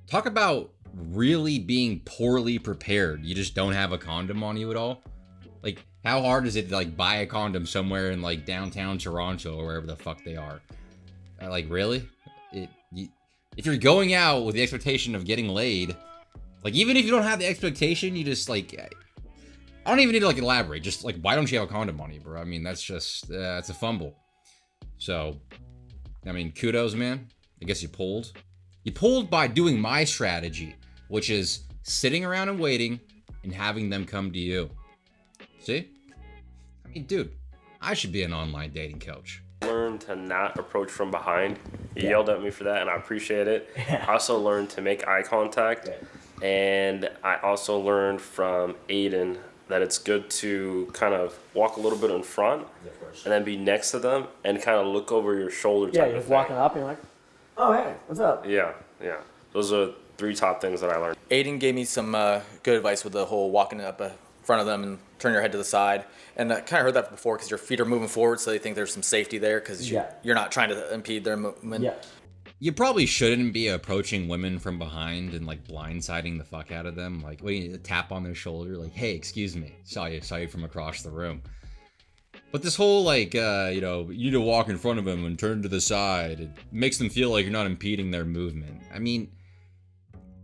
talk about really being poorly prepared. You just don't have a condom on you at all. Like, how hard is it to like buy a condom somewhere in like downtown Toronto or wherever the fuck they are? Like, really? If you're going out with the expectation of getting laid, like even if you don't have the expectation, you just like, I don't even need to like elaborate. Just like, why don't you have a condom on you, bro? I mean, that's just, it's a fumble. So, I mean, kudos, man. I guess you pulled. You pulled by doing my strategy, which is sitting around and waiting and having them come to you. See? I mean, dude, I should be an online dating coach. Learned to not approach from behind. He yelled at me for that, and I appreciate it. I also learned to make eye contact, and I also learned from Aiden that it's good to kind of walk a little bit in front and then be next to them and kind of look over your shoulder. Yeah, you're walking up and you're like, "Oh, hey, what's up?" Yeah. Those are 3 top things that I learned. Aiden gave me some good advice with the whole walking up in front of them and turn your head to the side. And I kind of heard that before because your feet are moving forward, so they think there's some safety there because you're not trying to impede their movement. Yeah. You probably shouldn't be approaching women from behind and like blindsiding the fuck out of them. Like, wait, tap on their shoulder, like, "Hey, excuse me, saw you from across the room." But this whole, like, you know, you need to walk in front of them and turn to the side. It makes them feel like you're not impeding their movement. I mean,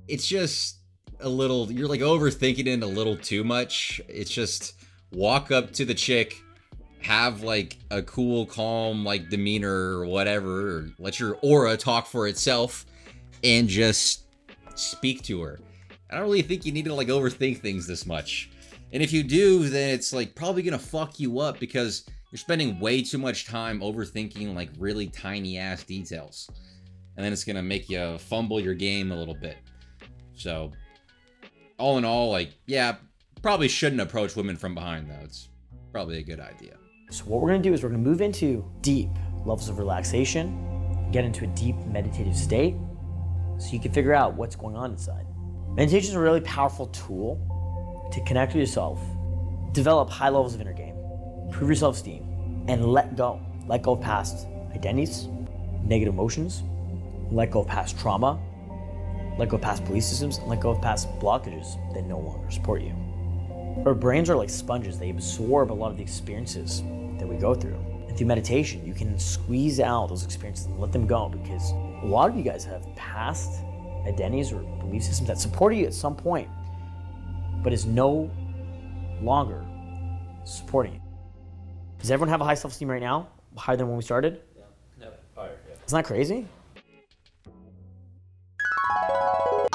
it's just a little, you're like overthinking it a little too much. It's just walk up to the chick, have like a cool, calm, like demeanor or whatever, or let your aura talk for itself and just speak to her. I don't really think you need to like overthink things this much. And if you do, then it's like probably gonna fuck you up because you're spending way too much time overthinking like really tiny ass details. And then it's gonna make you fumble your game a little bit. So, all in all, like, yeah, probably shouldn't approach women from behind though. It's probably a good idea. So what we're gonna do is we're gonna move into deep levels of relaxation, get into a deep meditative state, so you can figure out what's going on inside. Meditation is a really powerful tool to connect with yourself, develop high levels of inner game, improve your self-esteem, and let go. Let go of past identities, negative emotions, let go of past trauma, let go of past belief systems, and let go of past blockages that no longer support you. Our brains are like sponges. They absorb a lot of the experiences that we go through. And through meditation, you can squeeze out those experiences and let them go, because a lot of you guys have past identities or belief systems that supported you at some point, but is no longer supporting you. Does everyone have a high self-esteem right now? Higher than when we started? Yeah. No, higher, yeah. Isn't that crazy?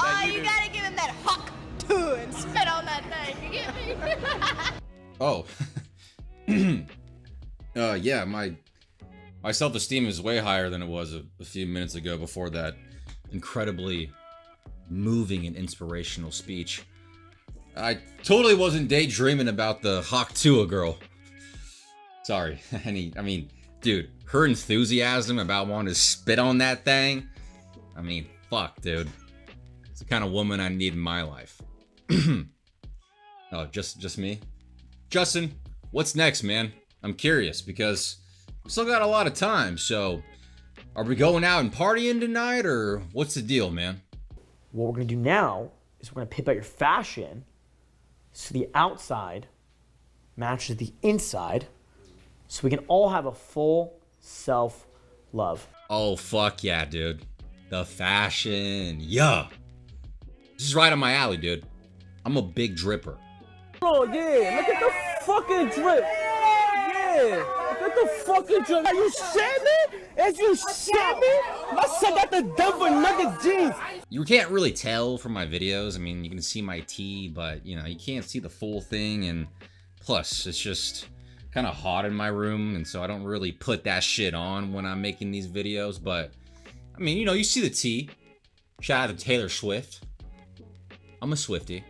Oh, you gotta give him that hawk too and spit on that thing. You get me? Oh. Yeah, my self-esteem is way higher than it was a few minutes ago before that incredibly moving and inspirational speech. I totally wasn't daydreaming about the Hawk-Tua girl. Sorry. I mean, dude, her enthusiasm about wanting to spit on that thing. I mean, fuck, dude. It's the kind of woman I need in my life. Oh, just me? Justin, what's next, man? I'm curious because we still got a lot of time, so are we going out and partying tonight, or what's the deal, man? What we're gonna do now is we're gonna pimp out your fashion so the outside matches the inside, so we can all have a full self-love. Oh, fuck yeah, dude. The fashion, yeah. This is right on my alley, dude. I'm a big dripper. Oh, yeah, look at the fucking drip. Yeah, look at the fucking drip. Are you shit me? Is you shit me? My son got the Denver Nuggets jeans. You can't really tell from my videos. I mean, you can see my tee, but, you know, you can't see the full thing. And plus, it's just kind of hot in my room, and so I don't really put that shit on when I'm making these videos. But, I mean, you know, you see the tee. Shout out to Taylor Swift. I'm a Swiftie.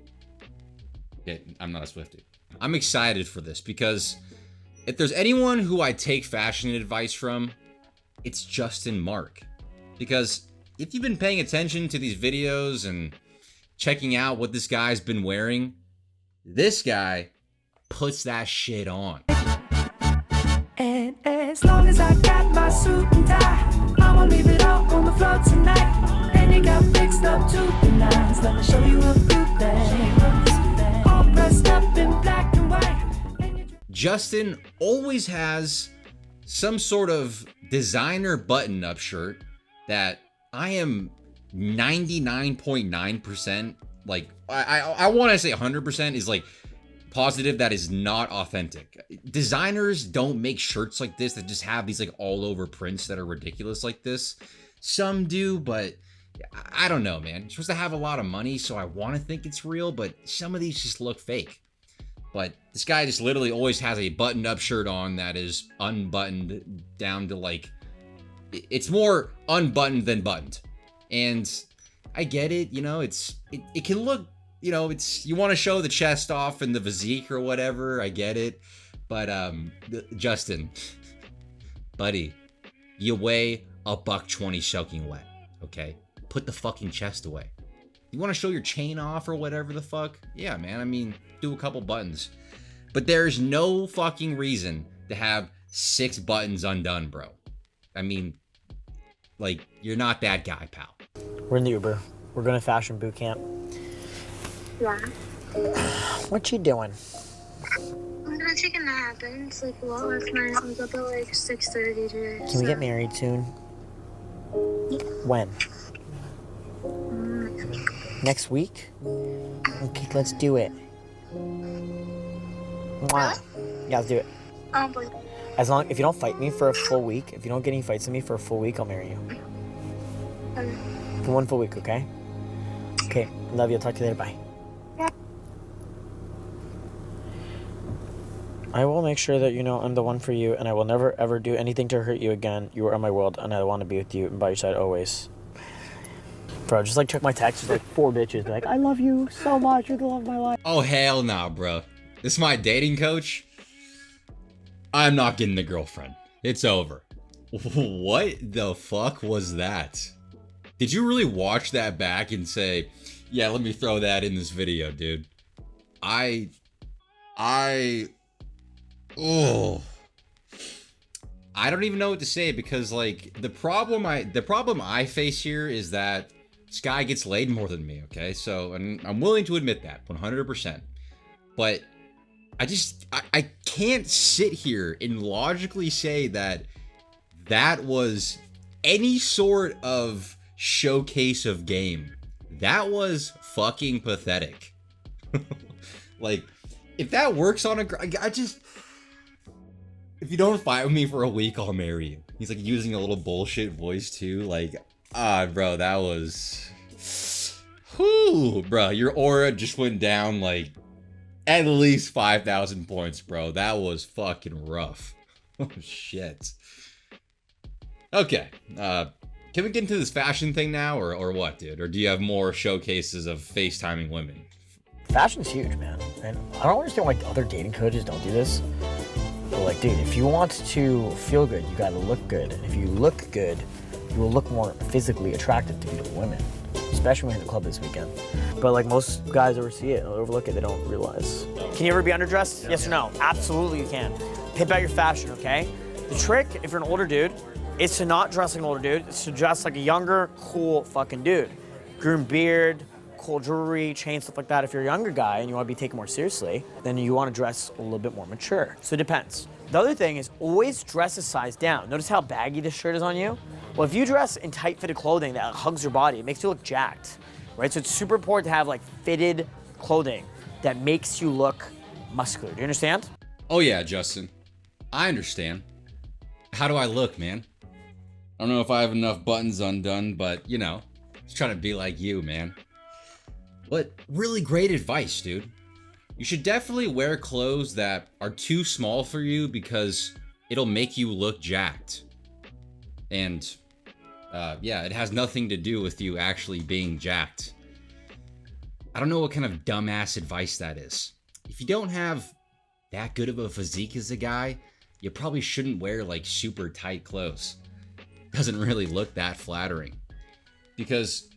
Yeah, I'm not a Swiftie. I'm excited for this because if there's anyone who I take fashion advice from, it's Justin Marc. Because if you've been paying attention to these videos and checking out what this guy's been wearing, this guy puts that shit on. And as long as I got my suit and tie, I'ma leave it all on the floor tonight. And you got fixed up to the nines. Let me show you a few things. All dressed up in black and white. Justin always has some sort of designer button-up shirt that I am 99.9% like, I want to say 100% is like positive that is not authentic. Designers don't make shirts like this that just have these like all over prints that are ridiculous like this. Some do, but I don't know, man. You're supposed to have a lot of money, so I want to think it's real, but some of these just look fake. But this guy just literally always has a buttoned up shirt on that is unbuttoned down to like, it's more unbuttoned than buttoned. And I get it, you know, it can look, you know, you want to show the chest off and the physique or whatever, I get it. But Justin, buddy, you weigh $120 soaking wet, okay? Put the fucking chest away. You want to show your chain off or whatever the fuck? Yeah, man, I mean, do a couple buttons. But there's no fucking reason to have 6 buttons undone, bro. I mean, like, you're not that guy, pal. We're in the Uber. We're going to fashion boot camp. Yeah. What you doing? I'm gonna gonna take a nap. I didn't sleep a lot last night. I was up at like 6:30 today. Can we get married soon? When? Next week? Okay, let's do it. Mwah. Yeah, let's do it. Boy. As long if you don't fight me for a full week, if you don't get any fights with me for a full week, I'll marry you. Okay. For 1 full week, okay? Okay, love you. I'll talk to you later. Bye. I will make sure that you know I'm the one for you, and I will never ever do anything to hurt you again. You are my world, and I want to be with you and by your side always. Bro, just like check my text, just like 4 bitches, be like, I love you so much, you're the love of my life. Oh, hell nah, bro. This is my dating coach? I'm not getting the girlfriend. It's over. What the fuck was that? Did you really watch that back and say, yeah, let me throw that in this video, dude? Oh, I don't even know what to say, because like the problem I face here is that this guy gets laid more than me, okay? So, and I'm willing to admit that 100%. But I can't sit here and logically say that that was any sort of showcase of game. That was fucking pathetic. Like, if that works on a, if you don't fight with me for a week, I'll marry you. He's like using a little bullshit voice too. Like, bro, that was, whoo, bro, your aura just went down like at least 5,000 points, bro. That was fucking rough. Oh shit. Okay, can we get into this fashion thing now, or what, dude? Or do you have more showcases of FaceTiming women? Fashion's huge, man. And I don't understand why other dating coaches don't do this. But like, dude, if you want to feel good, you gotta look good. And if you look good, you will look more physically attractive to beautiful women. Especially when you're in the club this weekend. But like most guys oversee it, overlook it, they don't realize. Can you ever be underdressed? Yes or no? Absolutely you can. Pimp out your fashion, okay? The trick, if you're an older dude, is to not dress like an older dude. It's to dress like a younger, cool fucking dude. Groomed beard, cool jewelry, chains, stuff like that. If you're a younger guy and you want to be taken more seriously, then you want to dress a little bit more mature. So it depends. The other thing is always dress a size down. Notice how baggy this shirt is on you? Well, if you dress in tight-fitted clothing that hugs your body, it makes you look jacked, right? So it's super important to have like fitted clothing that makes you look muscular. Do you understand? Oh yeah, Justin. I understand. How do I look, man? I don't know if I have enough buttons undone, but you know, just trying to be like you, man. But really great advice, dude. You should definitely wear clothes that are too small for you because it'll make you look jacked. And yeah, it has nothing to do with you actually being jacked. I don't know what kind of dumbass advice that is. If you don't have that good of a physique as a guy, you probably shouldn't wear like super tight clothes. Doesn't really look that flattering. Because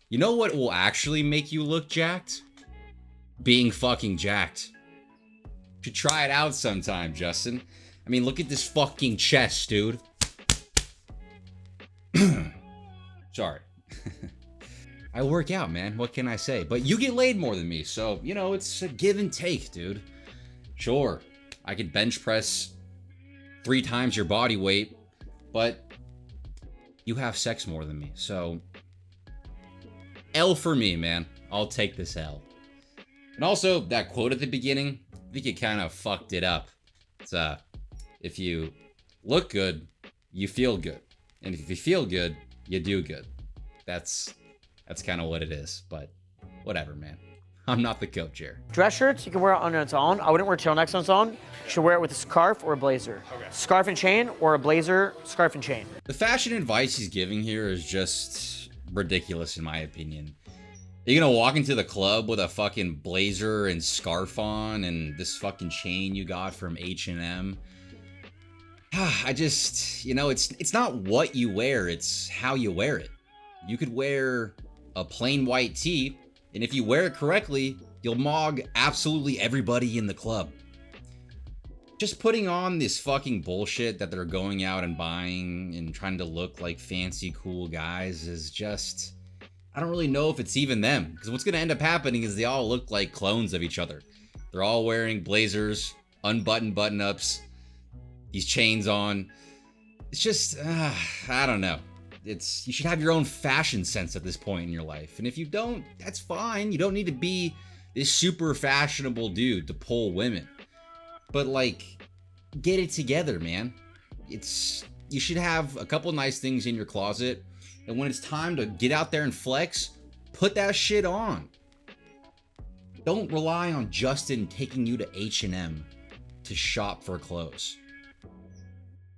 you know what will actually make you look jacked? Being fucking jacked. You should try it out sometime, Justin. I mean, look at this fucking chest, dude. Sorry. I work out, man. What can I say? But you get laid more than me, so, you know, it's a give and take, dude. Sure, I could bench press 3 times your body weight, but you have sex more than me, so L for me, man. I'll take this L. And also, that quote at the beginning, I think you kind of fucked it up. It's, if you look good, you feel good. And if you feel good, you do good. That's kind of what it is, but whatever, man. I'm not the coach here. Dress shirts, you can wear it on its own. I wouldn't wear turtlenecks on its own. You should wear it with a scarf or a blazer. Okay. Scarf and chain, or a blazer, scarf and chain. The fashion advice he's giving here is just ridiculous, in my opinion. You're gonna walk into the club with a fucking blazer and scarf on and this fucking chain you got from H&M. I just, you know, it's not what you wear, it's how you wear it. You could wear a plain white tee, and if you wear it correctly, you'll mog absolutely everybody in the club. Just putting on this fucking bullshit that they're going out and buying and trying to look like fancy, cool guys is just, I don't really know if it's even them. Because what's going to end up happening is they all look like clones of each other. They're all wearing blazers, unbuttoned button-ups, these chains on. It's just, I don't know. You should have your own fashion sense at this point in your life. And if you don't, that's fine. You don't need to be this super fashionable dude to pull women. But like, get it together, man. You should have a couple nice things in your closet. And when it's time to get out there and flex, put that shit on. Don't rely on Justin taking you to H&M to shop for clothes.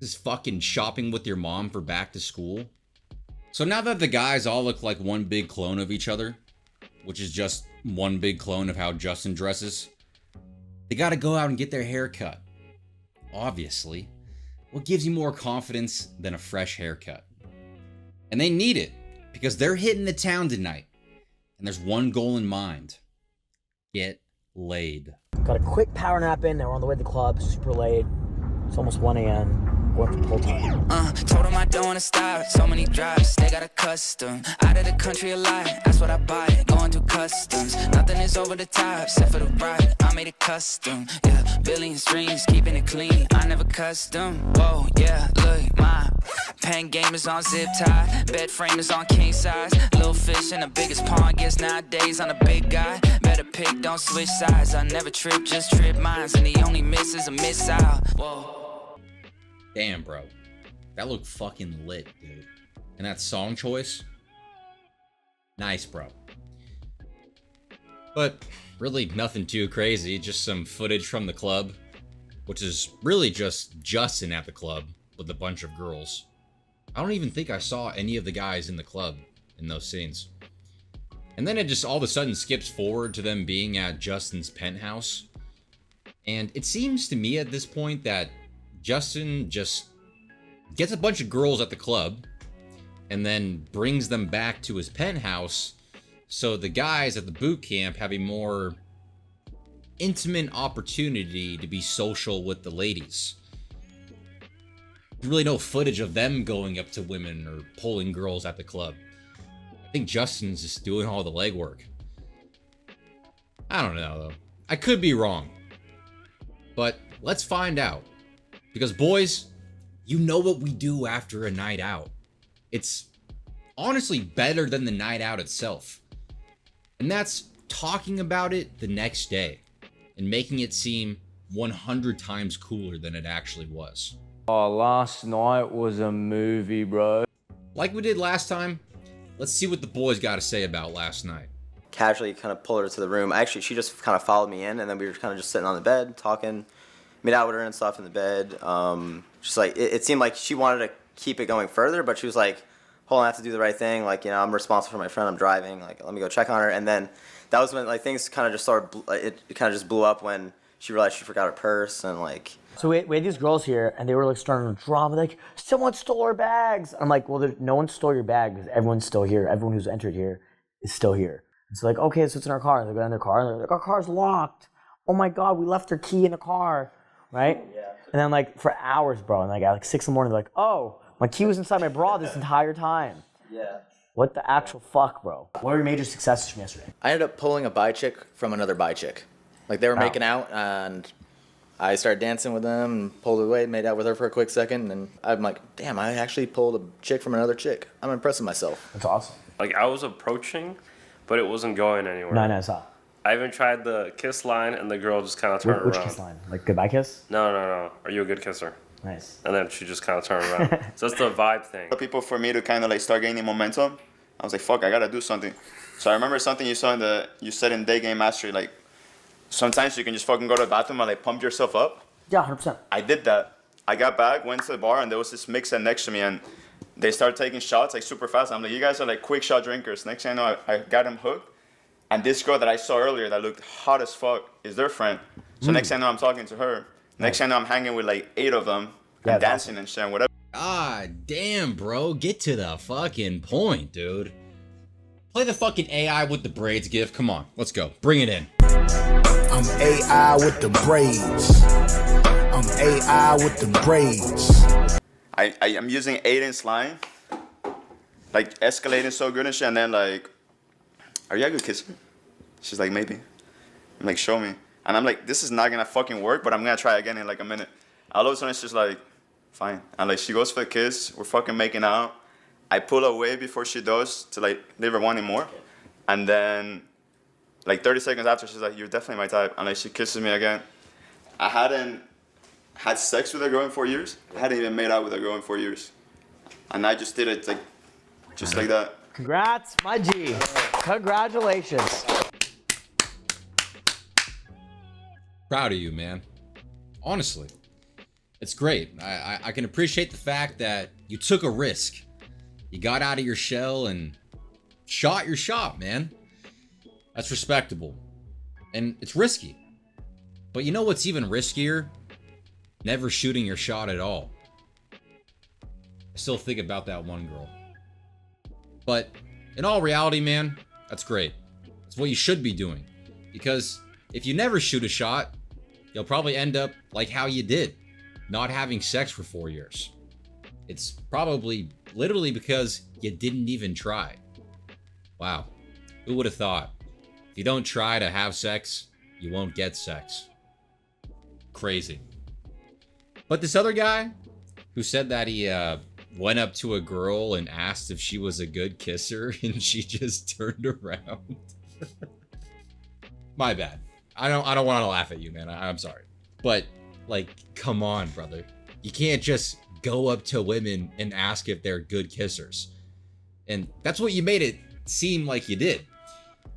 This fucking shopping with your mom for back to school. So now that the guys all look like one big clone of each other, which is just one big clone of how Justin dresses, they gotta go out and get their hair cut. Obviously. What gives you more confidence than a fresh haircut? And they need it, because they're hitting the town tonight. And there's one goal in mind. Get laid. Got a quick power nap in, now we're on the way to the club, super late. It's almost 1 a.m. Going for the whole time. Told them I don't wanna stop. So many drives, they got a custom. Out of the country a lot, that's what I buy. Going through customs, nothing is over the top, except for the ride. I made it custom, yeah. Billion streams, keeping it clean. I never custom. Whoa, yeah. Look, my pen game is on zip tie. Bed frame is on king size. Little fish in the biggest pond. Guess nowadays I'm a big guy. Better pick, don't switch sides. I never trip, just trip mines. And the only miss is a missile. Whoa. Damn, bro. That looked fucking lit, dude. And that song choice? Nice, bro. But really nothing too crazy. Just some footage from the club, which is really just Justin at the club with a bunch of girls. I don't even think I saw any of the guys in the club in those scenes. And then it just all of a sudden skips forward to them being at Justin's penthouse. And it seems to me at this point that Justin just gets a bunch of girls at the club and then brings them back to his penthouse so the guys at the boot camp have a more intimate opportunity to be social with the ladies. There's really no footage of them going up to women or pulling girls at the club. I think Justin's just doing all the legwork. I don't know, though. I could be wrong. But let's find out. Because boys, you know what we do after a night out. It's honestly better than the night out itself. And that's talking about it the next day and making it seem 100 times cooler than it actually was. Oh, last night was a movie, bro. Like we did last time, let's see what the boys got to say about last night. Casually kind of pulled her to the room. Actually, she just kind of followed me in, and then we were kind of just sitting on the bed talking. Made out with her and stuff in the bed. Just like it seemed like she wanted to keep it going further, but she was like, "Hold on, I have to do the right thing. Like, you know, I'm responsible for my friend. I'm driving. Like, let me go check on her." And then that was when like things kind of just started. It kind of just blew up when she realized she forgot her purse and like. So we had these girls here, and they were like starting to drama, like someone stole our bags. I'm like, well, no one stole your bag because everyone's still here. Everyone who's entered here is still here. It's like, okay, so it's in our car. They go in their car, and they're like, our car's locked. Oh my God, we left our key in the car. Right? Yeah. And then like for hours, bro, and like at like 6 in the morning, they're like, oh, my key was inside my bra this entire time. Yeah. What the actual fuck, bro? What were your major successes from yesterday? I ended up pulling a bi chick from another bi chick. Like they were making out, and I started dancing with them and pulled away, made out with her for a quick second, and I'm like, damn, I actually pulled a chick from another chick. I'm impressed with myself. That's awesome. Like I was approaching, but it wasn't going anywhere. No, I saw. I even tried the kiss line, and the girl just kind of turned around. Which kiss line? Like goodbye kiss? No. Are you a good kisser? Nice. And then she just kind of turned around. So that's the vibe thing. People for me to kind of like start gaining momentum. I was like, fuck, I gotta do something. So I remember something you said in Day Game Mastery, like sometimes you can just fucking go to the bathroom and like pump yourself up. Yeah, 100%. I did that. I got back, went to the bar, and there was this mix next to me, and they started taking shots like super fast. I'm like, you guys are like quick shot drinkers. Next thing I know, I got him hooked. And this girl that I saw earlier that looked hot as fuck is their friend. So next thing I know, I'm talking to her. Next thing I know, I'm hanging with like 8 of them and dancing awesome. And shit and whatever. Ah, damn, bro. Get to the fucking point, dude. Play the fucking AI with the braids gif. Come on, let's go. Bring it in. I'm AI with the braids. I'm AI with the braids. I'm using Aiden's line. Like escalating so good and shit, and then like, are you a good kisser? She's like, maybe. I'm like, show me. And I'm like, this is not gonna fucking work, but I'm gonna try again in like a minute. All of a sudden, it's just like, fine. And like, she goes for the kiss. We're fucking making out. I pull away before she does to like leave her wanting more. And then like 30 seconds after, she's like, you're definitely my type. And like, she kisses me again. I hadn't had sex with a girl in 4 years. I hadn't even made out with a girl in 4 years. And I just did it like, just like that. Congrats, my G. Congratulations. Proud of you, man. Honestly, it's great. I can appreciate the fact that you took a risk. You got out of your shell and shot your shot, man. That's respectable. And it's risky. But you know what's even riskier? Never shooting your shot at all. I still think about that one girl. But in all reality, man, that's great. That's what you should be doing. Because if you never shoot a shot, you'll probably end up like how you did, not having sex for 4 years. It's probably literally because you didn't even try. Wow, who would have thought? If you don't try to have sex, you won't get sex. Crazy. But this other guy who said that he went up to a girl and asked if she was a good kisser and she just turned around. My bad. I don't want to laugh at you, man. I'm sorry. But like, come on, brother. You can't just go up to women and ask if they're good kissers. And that's what you made it seem like you did.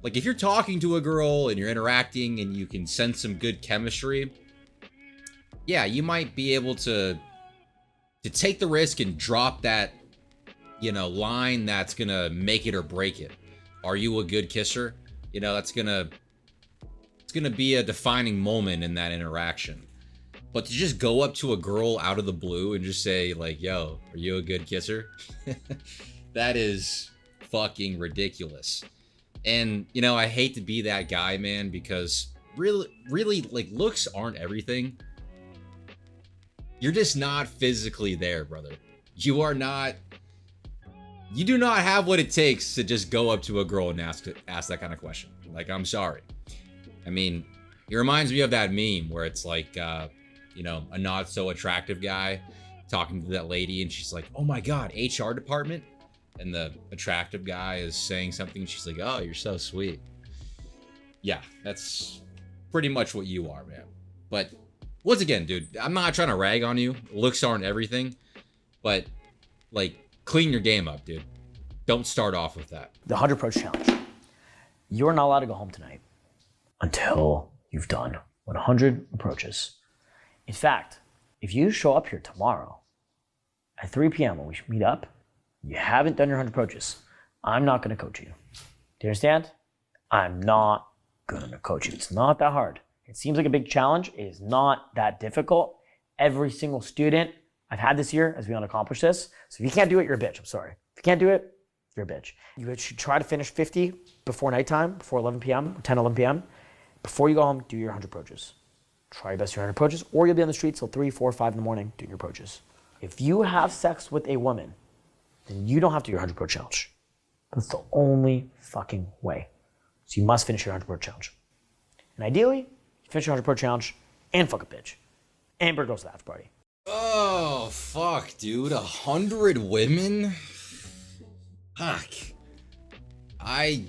Like, if you're talking to a girl and you're interacting and you can sense some good chemistry, yeah, you might be able to take the risk and drop that, you know, line that's gonna make it or break it. Are you a good kisser? You know, it's gonna be a defining moment in that interaction. But to just go up to a girl out of the blue and just say like, yo, are you a good kisser? That is fucking ridiculous. And, you know, I hate to be that guy, man, because really, like, looks aren't everything. You're just not physically there, brother. You do not have what it takes to just go up to a girl and ask that kind of question. Like, I'm sorry. I mean, it reminds me of that meme where it's like, you know, a not so attractive guy talking to that lady and she's like, oh my God, HR department? And the attractive guy is saying something. She's like, oh, you're so sweet. Yeah, that's pretty much what you are, man. But once again, dude, I'm not trying to rag on you. Looks aren't everything. But, like, clean your game up, dude. Don't start off with that. The 100 Approach Challenge. You're not allowed to go home tonight until you've done 100 approaches. In fact, if you show up here tomorrow at 3 p.m. when we meet up, you haven't done your 100 approaches, I'm not going to coach you. Do you understand? I'm not going to coach you. It's not that hard. It seems like a big challenge. It is not that difficult. Every single student I've had this year has been able to accomplish this. So if you can't do it, you're a bitch. I'm sorry. If you can't do it, you're a bitch. You should try to finish 50 before nighttime, before 11 p.m., 10, 11 p.m. Before you go home, do your 100 approaches. Try your best to do your 100 approaches, or you'll be on the streets till 3, 4, 5 in the morning doing your approaches. If you have sex with a woman, then you don't have to do your 100 approach challenge. That's the only fucking way. So you must finish your 100 approach challenge. And ideally, you finish your 100 approach challenge and fuck a bitch. Amber goes to the after party. Oh, fuck, dude. 100 women? Fuck. I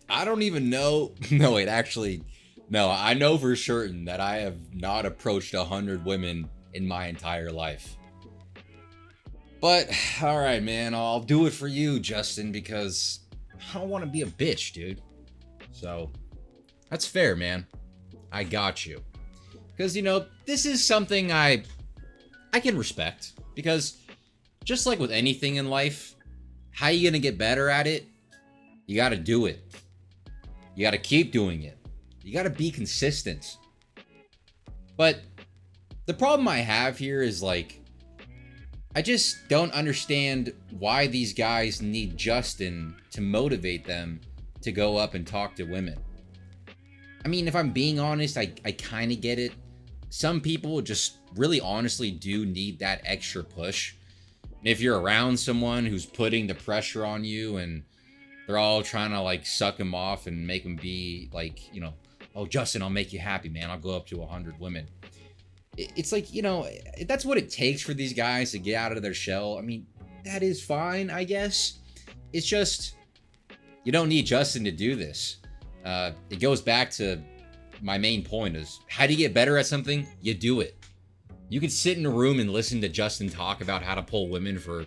don't even know. No, wait, actually, no, I know for certain that I have not approached 100 women in my entire life. But, alright, man, I'll do it for you, Justin, because I don't want to be a bitch, dude. So, that's fair, man. I got you. Because, you know, this is something I can respect. Because, just like with anything in life, how you gonna get better at it? You gotta do it. You gotta keep doing it. You gotta be consistent. But, the problem I have here is, like, I just don't understand why these guys need Justin to motivate them to go up and talk to women. I mean, if I'm being honest, I kind of get it. Some people just really honestly do need that extra push. And if you're around someone who's putting the pressure on you and they're all trying to like suck him off and make him be like, you know, oh, Justin, I'll make you happy, man. I'll go up to 100 women. It's like, you know, that's what it takes for these guys to get out of their shell. I mean, that is fine, I guess. It's just, you don't need Justin to do this. It goes back to my main point is, how do you get better at something? You do it. You can sit in a room and listen to Justin talk about how to pull women for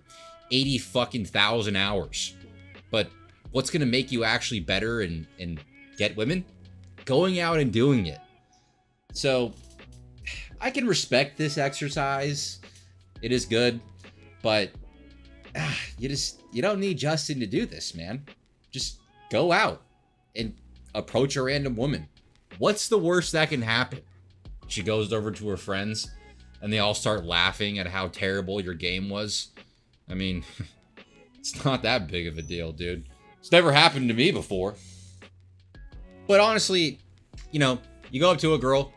80 fucking thousand hours. But what's going to make you actually better and get women? Going out and doing it. So I can respect this exercise. It is good, but you don't need Justin to do this, man. Just go out and approach a random woman. What's the worst that can happen? She goes over to her friends and they all start laughing at how terrible your game was. I mean, it's not that big of a deal, dude. It's never happened to me before. But honestly, you know, you go up to a girl,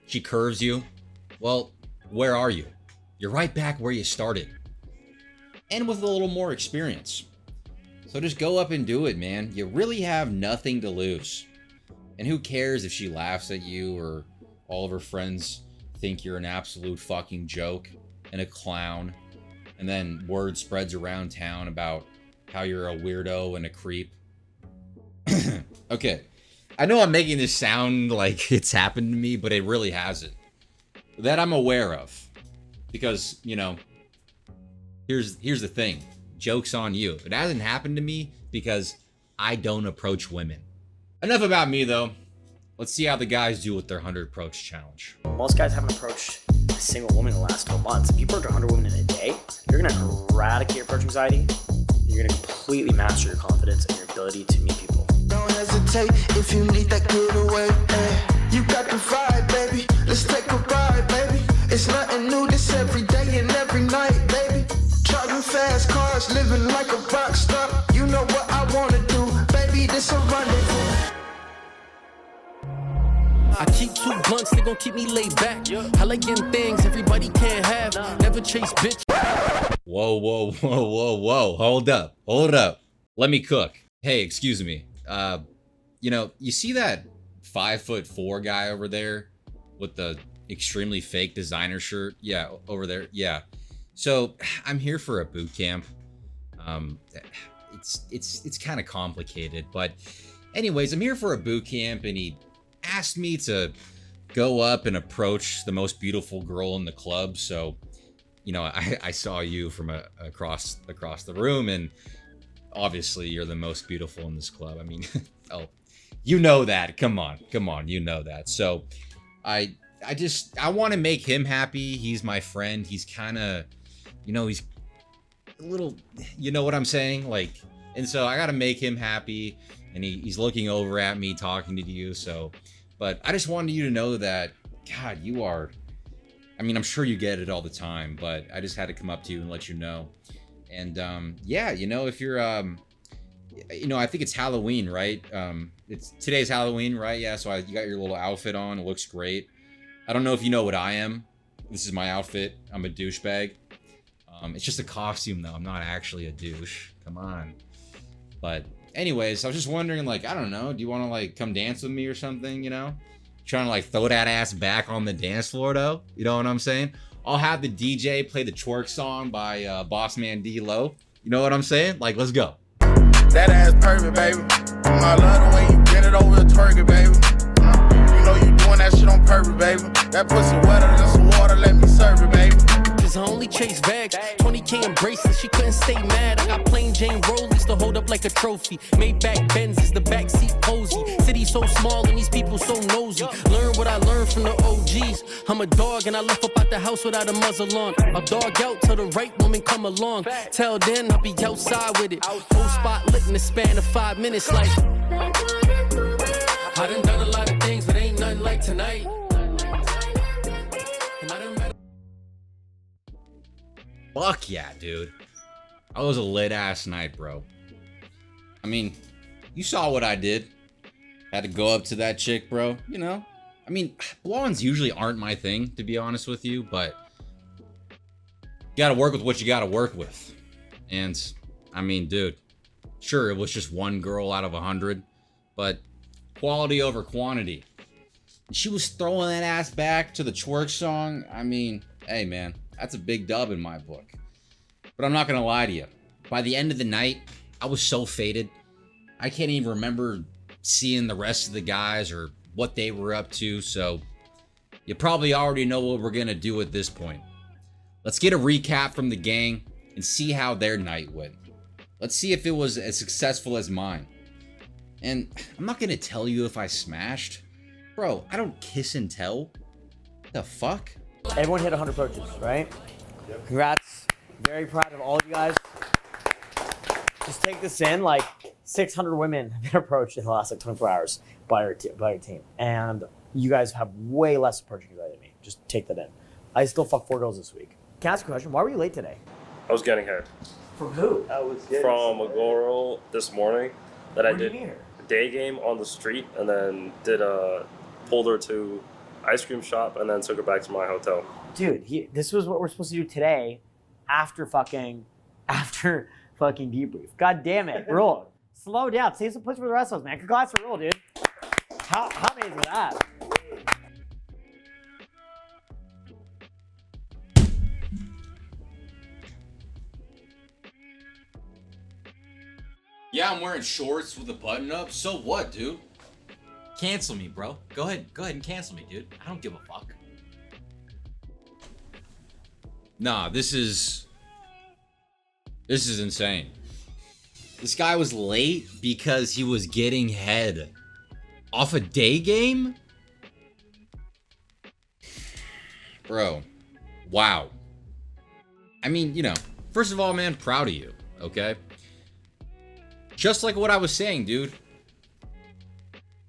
she curves you. Well, where are you? You're right back where you started. And with a little more experience. So just go up and do it, man. You really have nothing to lose. And who cares if she laughs at you or all of her friends think you're an absolute fucking joke and a clown. And then word spreads around town about how you're a weirdo and a creep. Okay. I know I'm making this sound like it's happened to me, but it really hasn't. That I'm aware of. Because, you know, here's the thing. Joke's on you. It hasn't happened to me because I don't approach women. Enough about me, though. Let's see how the guys do with their 100 approach challenge. Most guys haven't approached a single woman in the last 12 months. If you approach 100 women in a day, you're going to eradicate approach anxiety. You're going to completely master your confidence and your ability to meet people. Don't hesitate if you need that getaway. You got the vibe, baby. Let's take a ride, baby. It's nothing new, this every day and every night, baby. Driving fast cars, living like a rock star. You know what I wanna do, baby. This a rendezvous. I keep 2 blunts, they gon' keep me laid back. I like getting things everybody can't have. Never chase bitch. Whoa, whoa, whoa, whoa, whoa. Hold up. Hold up. Let me cook. Hey, excuse me. You know, you see that 5'4" guy over there with the extremely fake designer shirt? Yeah, over there. Yeah. So I'm here for a boot camp. It's kind of complicated, but anyways, I'm here for a boot camp, and he asked me to go up and approach the most beautiful girl in the club. So, you know, I saw you from across the room, and obviously you're the most beautiful in this club. I mean, oh, you know that. Come on, you know that. So I want to make him happy. He's my friend. He's kind of, you know, he's a little, you know what I'm saying? Like, and so I got to make him happy, and he's looking over at me talking to you. So, but I just wanted you to know that, God, you are, I mean, I'm sure you get it all the time, but I just had to come up to you and let you know. And yeah, you know, if you're, you know, I think it's Halloween, right? Today's Halloween, right? Yeah, so you got your little outfit on. It looks great. I don't know if you know what I am. This is my outfit. I'm a douchebag. It's just a costume, though. I'm not actually a douche. Come on. But anyways, I was just wondering, like, I don't know. Do you want to, like, come dance with me or something, you know? Trying to, like, throw that ass back on the dance floor, though. You know what I'm saying? I'll have the DJ play the twerk song by Boss Man D-Lo. You know what I'm saying? Like, let's go. That ass perfect, baby. I love the way you get it over the twerk, baby. You know you doing that shit on purpose, baby. That pussy wetter than some water, let me serve it, baby. Cause I only chase bags, 20K in bracelets, she couldn't stay mad. I got plain Jane Rollies to hold up like a trophy. Maybach Benzes, the backseat posy. City so small and these people so nosy. Learn what I learned from the OGs. I'm a dog and I left up out the house without a muzzle on. I'll dog out till the right woman come along. Till then I'll be outside with it. Full spot lit in the span of 5 minutes like I done a lot of things but ain't nothing like tonight. Fuck yeah, dude. That was a lit ass night, bro. I mean, you saw what I did. Had to go up to that chick, bro. You know? I mean, blondes usually aren't my thing, to be honest with you, but you gotta work with what you gotta work with. And, I mean, dude, sure, it was just one girl out of 100, but quality over quantity. She was throwing that ass back to the twerk song. I mean, hey man, that's a big dub in my book. But I'm not gonna lie to you. By the end of the night, I was so faded. I can't even remember seeing the rest of the guys or what they were up to, so you probably already know what we're gonna do at this point. Let's get a recap from the gang and see how their night went. Let's see if it was as successful as mine. And I'm not gonna tell you if I smashed. Bro, I don't kiss and tell. The fuck? Everyone hit 100 approaches, right? Yep. Congrats. Very proud of all of you guys. Just take this in, like 600 women have been approached in the last like 24 hours by your team. And you guys have way less approaching than me. Just take that in. I still fucked 4 girls this week. Can I ask a question? Why were you late today? I was getting head. From who? From a girl this morning that I Where'd you did meet her? a day game on the street and then pulled her to ice cream shop and then took her back to my hotel. Dude, this was what we're supposed to do today after fucking debrief. God damn it, Rule. Slow down. Save some place for the rest of us, man. Congrats for Rule, dude. How amazing is that? Yeah, I'm wearing shorts with a button up. So what, dude? Cancel me, bro. Go ahead and cancel me, dude. I don't give a fuck. Nah, this is insane. This guy was late because he was getting head off a day game? Bro, wow. I mean, you know, first of all, man, proud of you, okay? Just like what I was saying, dude.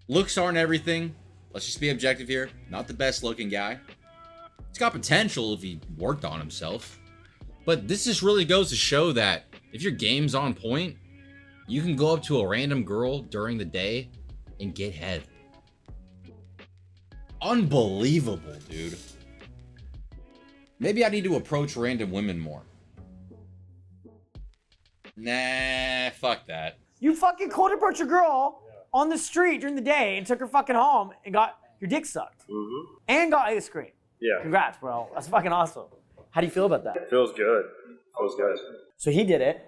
Looks aren't everything. Let's just be objective here. Not the best looking guy. He's got potential if he worked on himself. But this just really goes to show that if your game's on point, you can go up to a random girl during the day and get head. Unbelievable, dude. Maybe I need to approach random women more. Nah, fuck that. You fucking cold approached a girl on the street during the day and took her fucking home and got your dick sucked. Mm-hmm. And got ice cream. Yeah. Congrats, bro. That's fucking awesome. How do you feel about that? It feels good. Feels good. So he did it.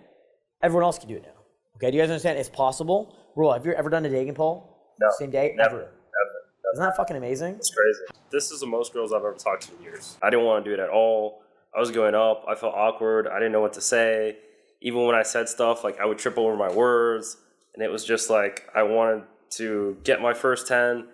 Everyone else can do it now. Okay, do you guys understand? It's possible. Rule, have you ever done a dating poll? No. Same day? Never. Isn't that fucking amazing? It's crazy. This is the most girls I've ever talked to in years. I didn't want to do it at all. I was going up. I felt awkward. I didn't know what to say. Even when I said stuff, like I would trip over my words. And it was just like I wanted to get my first 10,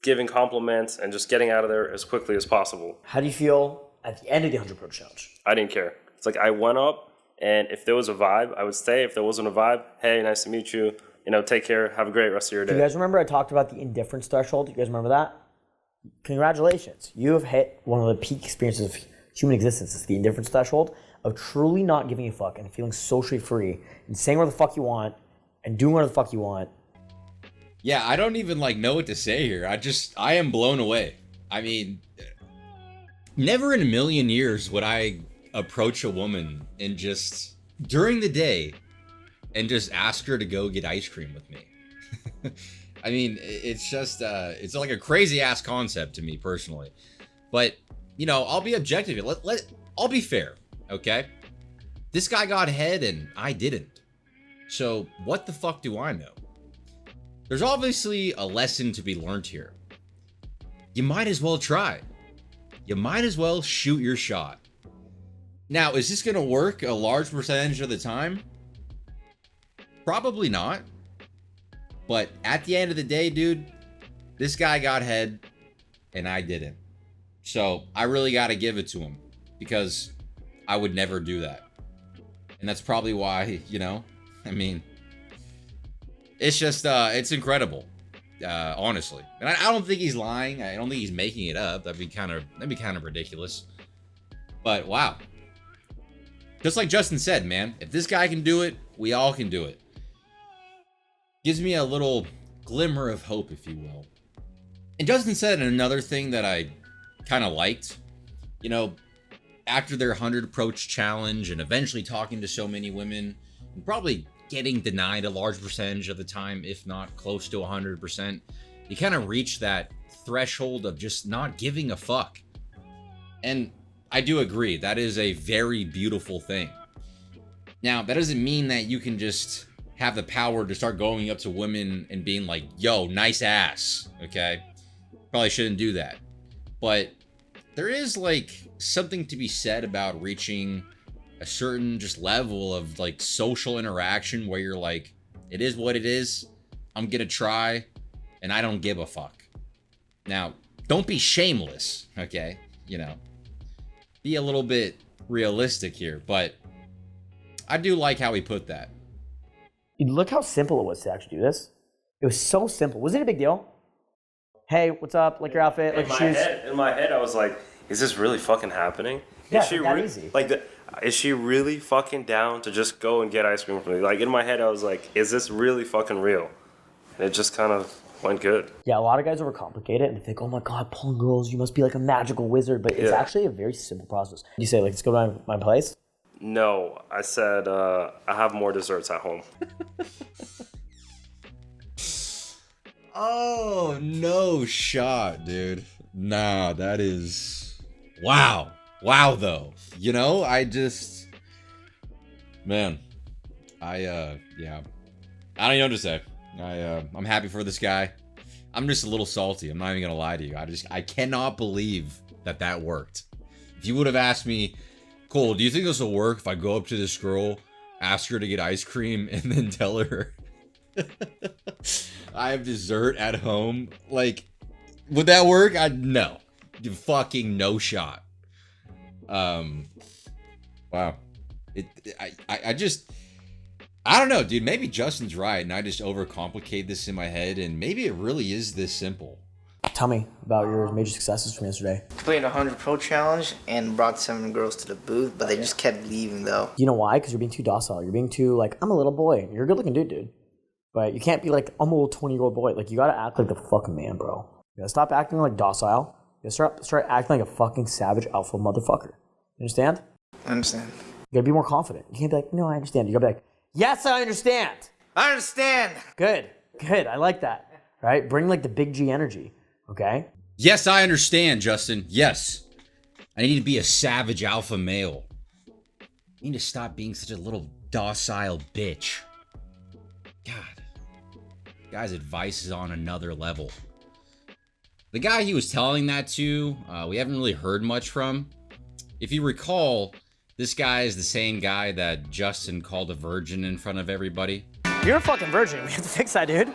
giving compliments, and just getting out of there as quickly as possible. How do you feel at the end of the 100 approach challenge? I didn't care. It's like I went up, and if there was a vibe, I would stay. If there wasn't a vibe, hey, nice to meet you. You know, take care. Have a great rest of your day. Do you guys remember I talked about the indifference threshold? Do you guys remember that? Congratulations. You have hit one of the peak experiences of human existence. It's the indifference threshold of truly not giving a fuck and feeling socially free and saying what the fuck you want and doing what the fuck you want. Yeah, I don't even know what to say here. I am blown away. I mean, never in a million years would I approach a woman and just during the day and just ask her to go get ice cream with me. I mean, it's just, it's like a crazy ass concept to me personally. But, you know, I'll be objective. I'll be fair, okay? This guy got head and I didn't. So what the fuck do I know? There's obviously a lesson to be learned here. You might as well try. You might as well shoot your shot. Now, is this gonna work a large percentage of the time? Probably not. But at the end of the day, dude, this guy got head and I didn't. So I really gotta give it to him because I would never do that. And that's probably why, you know, I mean, it's just, it's incredible, honestly. And I don't think he's lying. I don't think he's making it up. That'd be kind of ridiculous. But wow. Just like Justin said, man, if this guy can do it, we all can do it. Gives me a little glimmer of hope, if you will. And Justin said another thing that I kind of liked, you know, after their 100 approach challenge and eventually talking to so many women and probably getting denied a large percentage of the time, if not close to 100%, you kind of reach that threshold of just not giving a fuck. And I do agree, that is a very beautiful thing. Now, that doesn't mean that you can just have the power to start going up to women and being like, yo, nice ass, okay? Probably shouldn't do that. But there is like something to be said about reaching a certain just level of like social interaction where you're like, it is what it is, I'm gonna try, and I don't give a fuck. Now, don't be shameless, okay? You know, be a little bit realistic here, but I do like how he put that. Look how simple it was to actually do this. It was so simple. Was it a big deal? Hey, what's up? Like your outfit, like your shoes. In my head, I was like, is this really fucking happening? Yeah, is she that easy. Is she really fucking down to just go and get ice cream from me? Like in my head, I was like, is this really fucking real? And it just kind of went good. Yeah, a lot of guys overcomplicate it and they think, oh my god, pulling girls, you must be like a magical wizard. But it's actually a very simple process. You say, like, let's go to my place? No, I said I have more desserts at home. Oh, no shot, dude. Nah, that is... Wow. Wow, though. You know, I just... Man. Yeah. I don't even know what to say. I'm happy for this guy. I'm just a little salty. I'm not even gonna lie to you. I cannot believe that worked. If you would have asked me, Cole, do you think this will work if I go up to this girl, ask her to get ice cream, and then tell her I have dessert at home? Like, would that work? No. Fucking no shot. Wow. I don't know, dude. Maybe Justin's right, and I just overcomplicate this in my head, and maybe it really is this simple. Tell me about your major successes from yesterday. Completed a 100 Pro challenge and brought 7 girls to the booth, but they just kept leaving though. You know why? Because you're being too docile. You're being too, like, I'm a little boy. You're a good looking dude. But you can't be like, I'm a little 20-year-old boy. Like, you gotta act like the fucking man, bro. You gotta stop acting like docile. You gotta start acting like a fucking savage alpha motherfucker. You understand? I understand. You gotta be more confident. You can't be like, no, I understand. You gotta be like, yes, I understand. I understand. Good. I like that. Right? Bring like the big G energy. Okay? Yes, I understand, Justin. Yes. I need to be a savage alpha male. I need to stop being such a little docile bitch. God. Guy's advice is on another level. The guy he was telling that to, we haven't really heard much from. If you recall, this guy is the same guy that Justin called a virgin in front of everybody. You're a fucking virgin. We have to fix that, dude.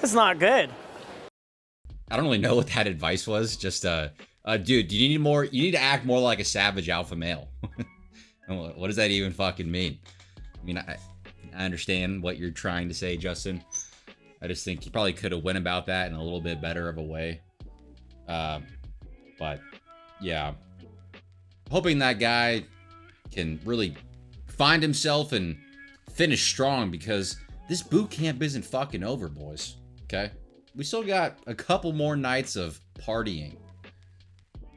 That's not good. I don't really know what that advice was. Just, dude, you need to act more like a savage alpha male. What does that even fucking mean? I mean, I understand what you're trying to say, Justin. I just think you probably could have went about that in a little bit better of a way. But, yeah. Hoping that guy can really find himself and finish strong, because this boot camp isn't fucking over, boys. Okay? We still got a couple more nights of partying.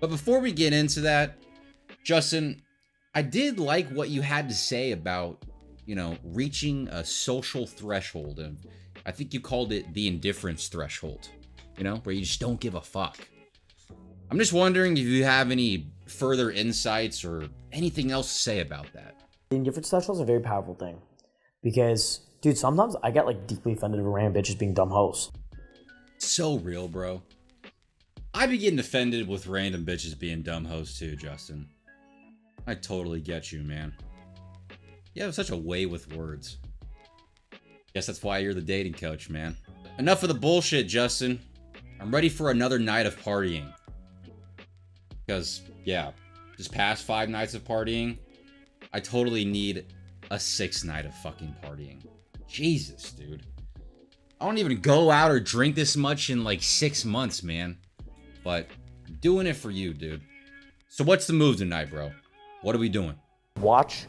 But before we get into that, Justin, I did like what you had to say about, you know, reaching a social threshold. And I think you called it the indifference threshold, you know, where you just don't give a fuck. I'm just wondering if you have any further insights or anything else to say about that. The indifference threshold is a very powerful thing. Because, dude, sometimes I get like deeply offended of random bitches being dumb hoes. So real, bro. I be getting offended with random bitches being dumb hoes too, Justin. I totally get you, man. You have such a way with words. Guess that's why you're the dating coach, man. Enough of the bullshit, Justin. I'm ready for another night of partying. Because, yeah, just past 5 nights of partying, I totally need a 6th night of fucking partying. Jesus, dude. I don't even go out or drink this much in like 6 months, man. But I'm doing it for you, dude. So what's the move tonight, bro? What are we doing? Watch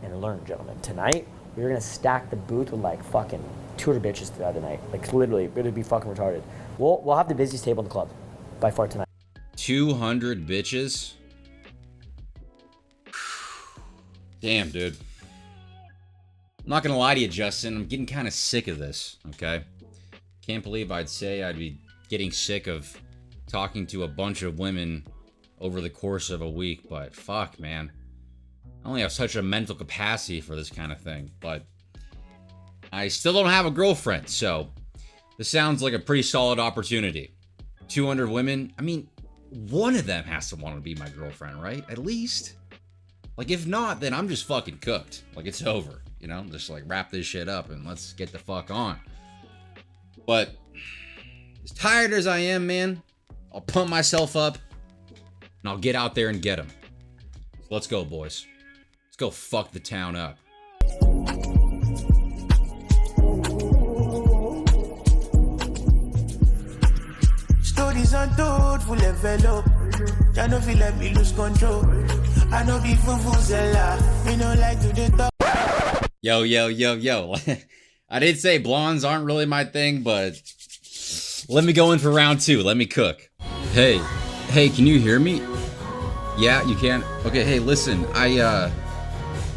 and learn, gentlemen. Tonight, we're gonna stack the booth with like fucking 200 bitches the other night. Like literally, it'll be fucking retarded. We'll have the busiest table in the club by far tonight. 200 bitches? Damn, dude. I'm not gonna lie to you, Justin. I'm getting kind of sick of this, okay? Can't believe I'd say I'd be getting sick of talking to a bunch of women over the course of a week, but fuck, man. I only have such a mental capacity for this kind of thing, but I still don't have a girlfriend, so this sounds like a pretty solid opportunity. 200 women, I mean, one of them has to want to be my girlfriend, right? At least. Like, if not, then I'm just fucking cooked. Like, it's over, you know? Just, like, wrap this shit up and let's get the fuck on. But, as tired as I am, man, I'll pump myself up and I'll get out there and get them. So let's go, boys. Let's go fuck the town up. Stories untold, full envelope. I know feel like me lose control. I know be Zelda. Me no like to the talk. Yo. I did say blondes aren't really my thing, but let me go in for round 2. Let me cook. Hey, can you hear me? Yeah, you can? Okay, hey, listen,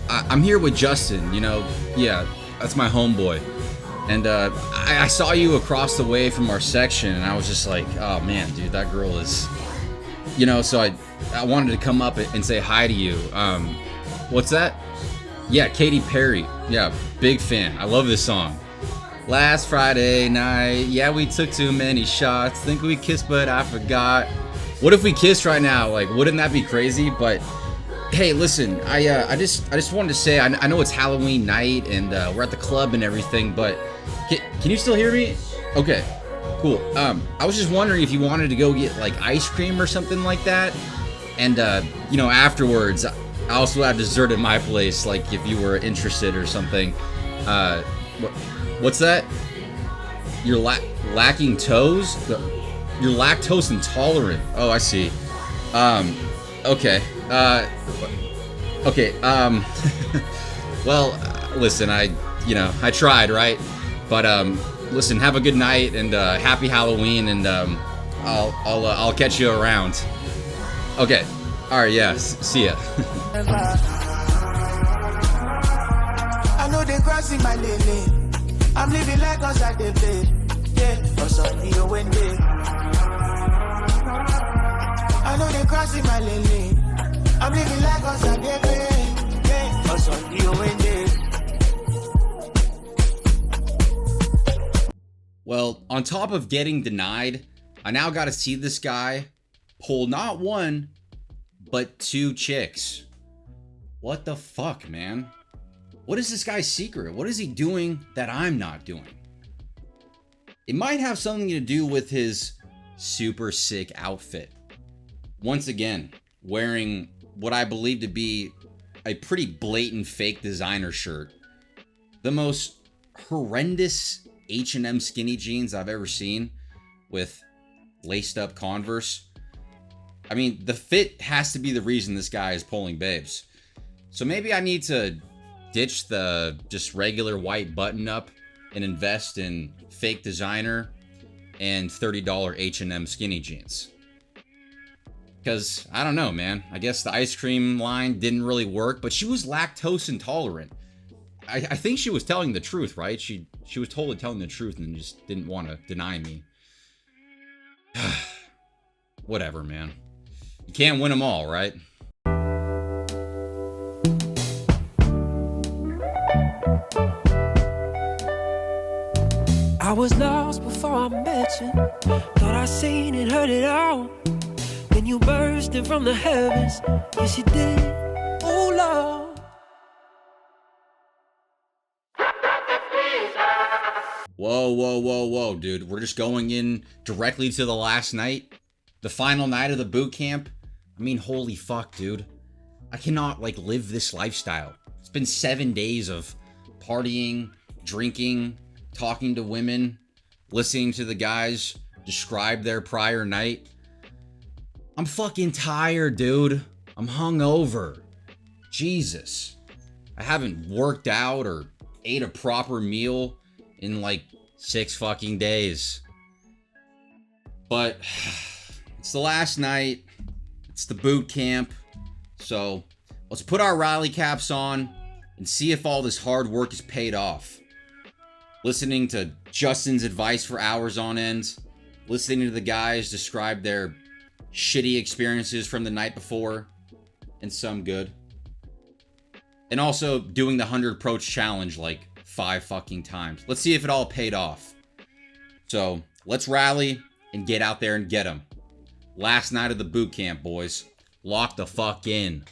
I'm here with Justin, you know? Yeah, that's my homeboy. And I saw you across the way from our section, and I was just like, oh man, dude, that girl is, you know, so I wanted to come up and say hi to you. What's that? Yeah, Katy Perry. Yeah, big fan. I love this song. Last Friday night, yeah, we took too many shots. Think we kissed, but I forgot. What if we kissed right now? Like, wouldn't that be crazy? But hey, listen, I just wanted to say, I know it's Halloween night and we're at the club and everything, but can you still hear me? Okay, cool. I was just wondering if you wanted to go get like ice cream or something like that, and you know, afterwards, I also have dessert at my place, like if you were interested or something. What's that? You're lacking toes? You're lactose intolerant. Oh, I see. Okay. Okay. Well, listen, I tried, right? But listen, have a good night and happy Halloween, and I'll catch you around. Okay. All right. Yeah. See ya. I know they crossing my lane. I'm living like us at the play. Yeah, us on the when day. I know they crossing my lane. I'm living like us at the play. Yeah, us on the when day. Well, on top of getting denied, I now got to see this guy pull not one, but 2 chicks. What the fuck, man? What is this guy's secret? What is he doing that I'm not doing? It might have something to do with his super sick outfit. Once again, wearing what I believe to be a pretty blatant fake designer shirt. The most horrendous H&M skinny jeans I've ever seen with laced up Converse. I mean, the fit has to be the reason this guy is pulling babes. So maybe I need to ditch the just regular white button up and invest in fake designer and $30 H&M skinny jeans. Because, I don't know, man. I guess the ice cream line didn't really work, but she was lactose intolerant. I think she was telling the truth, right? She was totally telling the truth and just didn't want to deny me. Whatever, man. You can't win them all, right? I was lost before I met you. Thought I seen and heard it all. Then you bursted from the heavens. Yes, you did. Oh, Lord. Whoa, dude. We're just going in directly to the last night. The final night of the boot camp. I mean, holy fuck, dude. I cannot, like, live this lifestyle. It's been 7 days of partying, drinking, talking to women, listening to the guys describe their prior night. I'm fucking tired, dude. I'm hungover. Jesus. I haven't worked out or ate a proper meal in like 6 fucking days. But it's the last night. It's the boot camp. So let's put our rally caps on and see if all this hard work is paid off. Listening to Justin's advice for hours on end, listening to the guys describe their shitty experiences from the night before, and some good. And also doing the 100 approach challenge like 5 fucking times. Let's see if it all paid off. So let's rally and get out there and get them. Last night of the boot camp, boys. Lock the fuck in.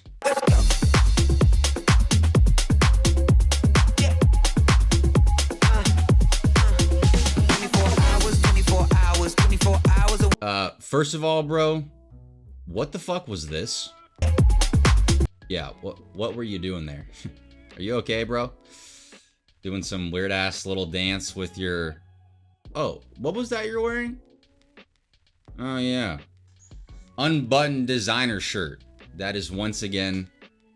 First of all, bro, what the fuck was this? Yeah, what were you doing there? Are you okay, bro? Doing some weird ass little dance with your... Oh, what was that you're wearing? Oh, yeah. Unbuttoned designer shirt. That is once again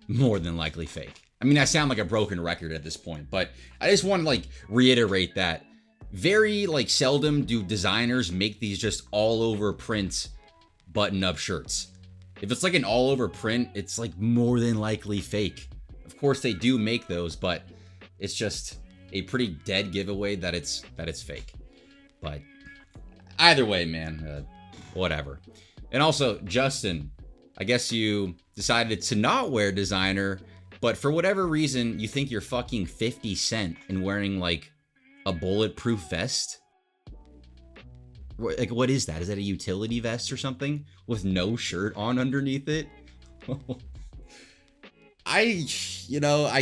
more than likely fake. I mean, I sound like a broken record at this point, but I just want to like reiterate that very like seldom do designers make these just all over print button up shirts. If it's like an all over print, it's like more than likely fake. Of course they do make those, but it's just a pretty dead giveaway that it's fake. But either way, man, whatever. And also, Justin, I guess you decided to not wear designer, but for whatever reason, you think you're fucking 50 Cent and wearing like a bulletproof vest? Like, what is that? Is that a utility vest or something with no shirt on underneath it? I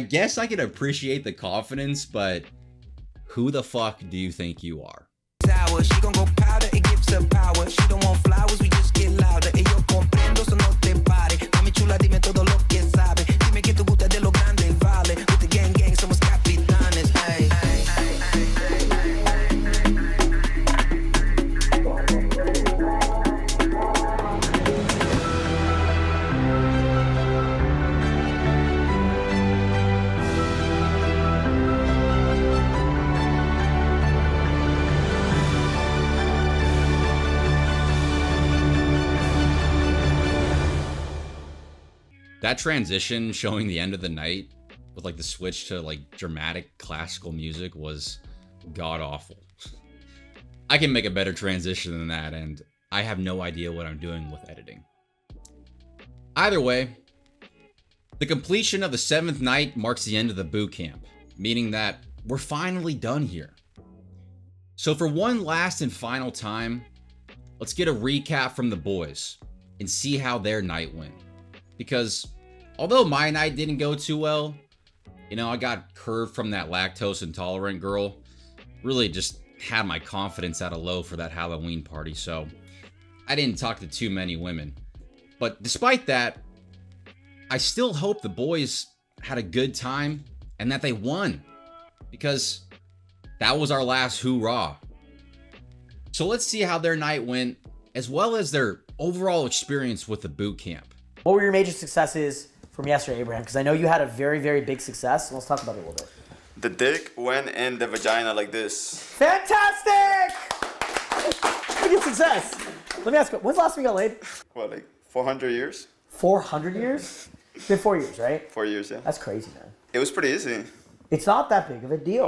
guess I can appreciate the confidence, but who the fuck do you think you are? She gon' go powder, it gives her power. She don't want flowers, we just get louder. Y yo comprendo, so no te pare. Mami chula, dime todo lo que sabe. Dime que te gusta de lo grande, vale. With the gang, somos capitanes, ay. That transition showing the end of the night with like the switch to like dramatic classical music was god awful. I can make a better transition than that, and I have no idea what I'm doing with editing. Either way, the completion of the 7th night marks the end of the boot camp, meaning that we're finally done here. So for one last and final time, let's get a recap from the boys and see how their night went. Because although my night didn't go too well, I got curved from that lactose intolerant girl. Really just had my confidence at a low for that Halloween party, so I didn't talk to too many women. But despite that, I still hope the boys had a good time and that they won, because that was our last hoorah. So let's see how their night went, as well as their overall experience with the boot camp. What were your major successes from yesterday, Abraham? Because I know you had a very, very big success. Let's talk about it a little bit. The dick went in the vagina like this. Fantastic! Pretty good success. Let me ask you, when's the last time you got laid? What, like 400 years? 400 years? It's been 4 years, right? 4 years, yeah. That's crazy, man. It was pretty easy. It's not that big of a deal.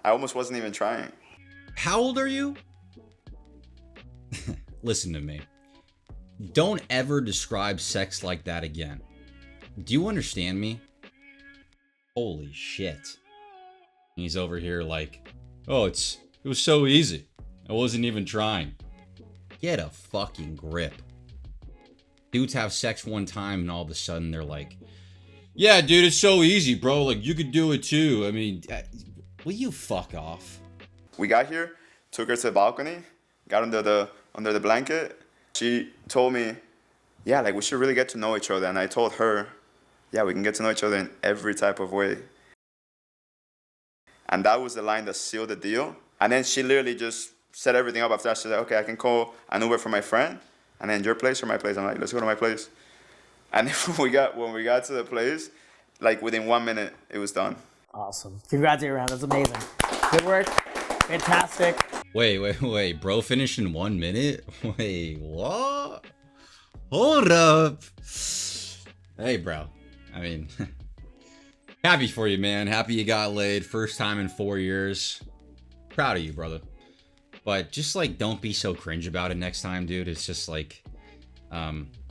I almost wasn't even trying. How old are you? Listen to me. Don't ever describe sex like that again. Do you understand me? Holy shit. He's over here like, oh, it was so easy. I wasn't even trying. Get a fucking grip. Dudes have sex one time and all of a sudden they're like, yeah, dude, it's so easy, bro. Like, you could do it too. I mean, will you fuck off? We got here, took her to the balcony, got under the blanket. She told me, yeah, like we should really get to know each other. And I told her, yeah, we can get to know each other in every type of way. And that was the line that sealed the deal. And then she literally just set everything up after that. She said, okay, I can call an Uber for my friend. And then your place or my place? I'm like, let's go to my place. And then when we got to the place, like within 1 minute, it was done. Awesome. Congrats, Abraham. That's amazing. Good work. Fantastic. Wait. Bro finished in 1 minute? Wait, what? Hold up. Hey, bro. I mean, happy for you, man. Happy you got laid. First time in 4 years. Proud of you, brother. But just like, don't be so cringe about it next time, dude. It's just like,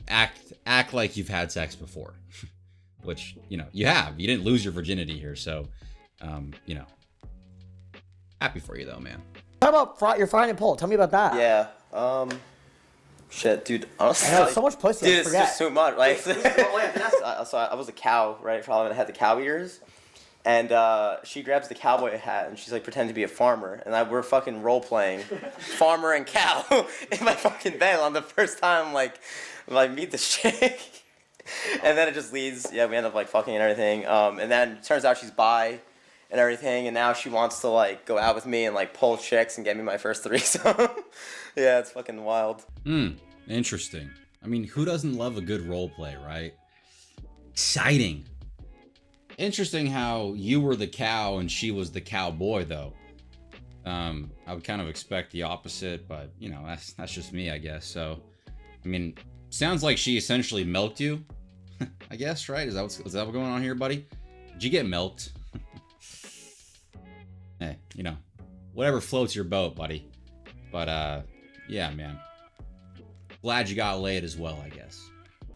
act like you've had sex before, which, you know, you have. You didn't lose your virginity here, so, you know, happy for you though, man. Talk about your frying and pole. Tell me about that. Yeah. Shit, dude. Honestly, I know, so much pussy. Dude, I it's forget. just too much. Like, so I was a cow, right? Probably I had the cow ears. And she grabs the cowboy hat and she's like pretending to be a farmer. And we're fucking role playing farmer and cow in my fucking bed on the first time, like meet this chick. And then it just leads, yeah, we end up like fucking and everything. And then it turns out she's bi and everything. And now she wants to like go out with me and like pull chicks and get me my first threesome. Yeah, it's fucking wild. Interesting. I mean, who doesn't love a good role play, right? Exciting. Interesting how you were the cow and she was the cowboy, though. I would kind of expect the opposite, but you know, that's just me, I guess. So, I mean, sounds like she essentially milked you, I guess, right? Is that what's going on here, buddy? Did you get milked? Hey, you know, whatever floats your boat, buddy. But yeah, man. Glad you got laid as well, I guess.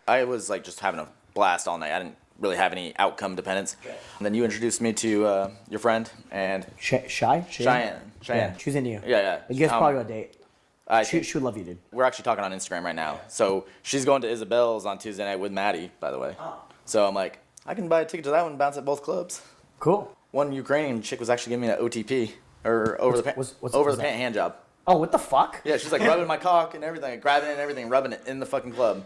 I was like just having a blast all night. I didn't really have any outcome dependence. And then you introduced me to your friend and Cheyenne. Yeah, she's into you. Yeah. You guys probably go on a date. She would love you, dude. We're actually talking on Instagram right now. So she's going to Isabel's on Tuesday night with Maddie, by the way. Oh. So I'm like, I can buy a ticket to that one and bounce at both clubs. Cool. One Ukrainian chick was actually giving me an OTP, or over the pant hand job. Oh, what the fuck? Yeah, she's like rubbing my cock and everything, grabbing it and everything, rubbing it in the fucking club.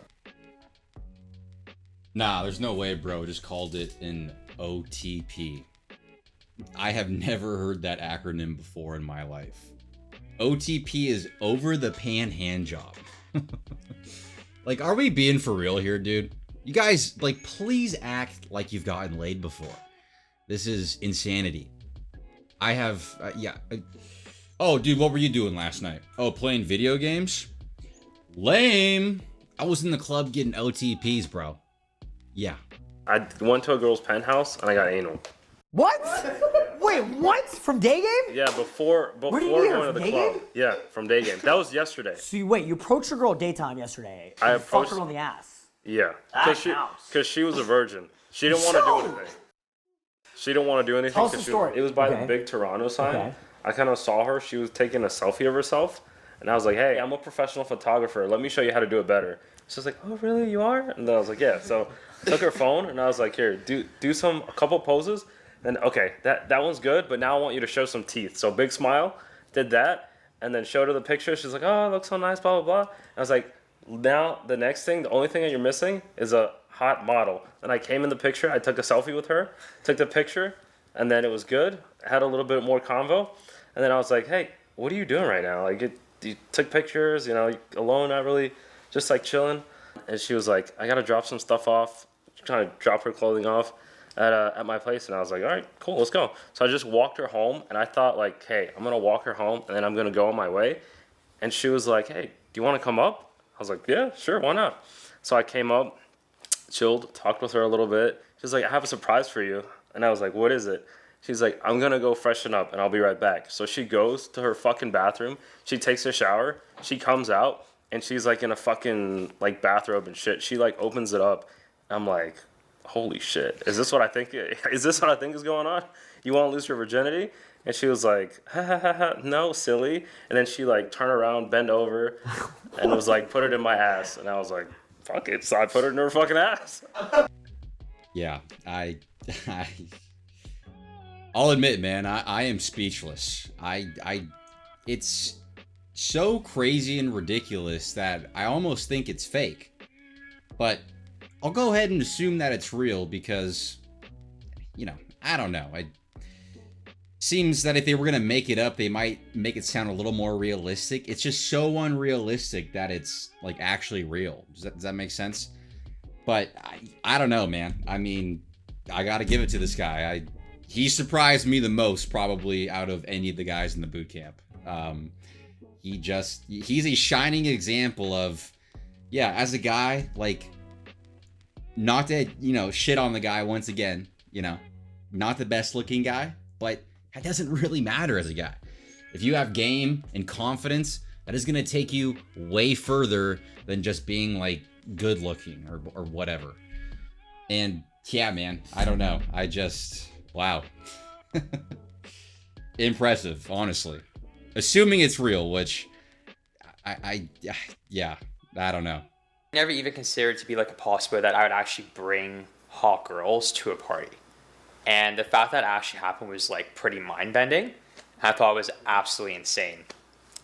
Nah, there's no way, bro. Just called it an OTP. I have never heard that acronym before in my life. OTP is over the pan hand job. Like, are we being for real here, dude? You guys, like, please act like you've gotten laid before. This is insanity. I have, oh, dude, what were you doing last night? Oh, playing video games? Lame. I was in the club getting OTPs, bro. Yeah. I went to a girl's penthouse and I got anal. What? Wait, what? From day game? Yeah, before Where do you going get her, to the from day club. game? Yeah, from day game. That was yesterday. So you approached your girl daytime yesterday. I You approached fucked her on the ass. Yeah, That counts. because she was a virgin. She didn't want to do anything. She didn't want to do anything. Tell us the 'cause story. It was by Okay. the big Toronto sign. Okay. I kind of saw her. She was taking a selfie of herself, and I was like, "Hey, I'm a professional photographer. Let me show you how to do it better." She's like, "Oh, really? You are?" And then I was like, "Yeah." So I took her phone and I was like, "Here, do a couple poses." Then okay, that one's good, but now I want you to show some teeth. So big smile, did that, and then showed her the picture. She's like, "Oh, it looks so nice," blah blah blah. I was like, "Now the next thing, the only thing that you're missing is a hot model." And I came in the picture. I took a selfie with her, took the picture, and then it was good. I had a little bit more convo, and then I was like, "Hey, what are you doing right now? Like, you took pictures, you know, alone, not really, just like chilling." And she was like, "I gotta drop some stuff off." Trying to drop her clothing off at my place, and I was like, "All right, cool, let's go." So I just walked her home, and I thought like, "Hey, I'm gonna walk her home, and then I'm gonna go on my way." And she was like, "Hey, do you want to come up?" I was like, "Yeah, sure, why not?" So I came up, chilled, talked with her a little bit. She's like, "I have a surprise for you," and I was like, "What is it?" She's like, "I'm gonna go freshen up, and I'll be right back." So she goes to her fucking bathroom. She takes a shower. She comes out, and she's like in a fucking like bathrobe and shit. She like opens it up. I'm like, holy shit, is this what I think is going on? You want to lose your virginity? And she was like, ha ha ha ha, no, silly. And then she like turned around, bent over, and was like, put it in my ass. And I was like, fuck it. So I put it in her fucking ass. Yeah, I'll admit, man, I am speechless. It's so crazy and ridiculous that I almost think it's fake. But I'll go ahead and assume that it's real because, you know, I don't know. It seems that if they were going to make it up, they might make it sound a little more realistic. It's just so unrealistic that it's, like, actually real. Does that make sense? But I don't know, man. I mean, I got to give it to this guy. He surprised me the most, probably, out of any of the guys in the boot camp. He's a shining example of, yeah, as a guy, like, not to, you know, shit on the guy once again, you know, not the best looking guy, but that doesn't really matter as a guy. If you have game and confidence, that is going to take you way further than just being like good looking or whatever. And yeah, man, I don't know. I just, wow. Impressive, honestly. Assuming it's real, which yeah, I don't know. Never even considered to be like a possibility that I would actually bring hot girls to a party. And the fact that actually happened was like pretty mind-bending. I thought it was absolutely insane.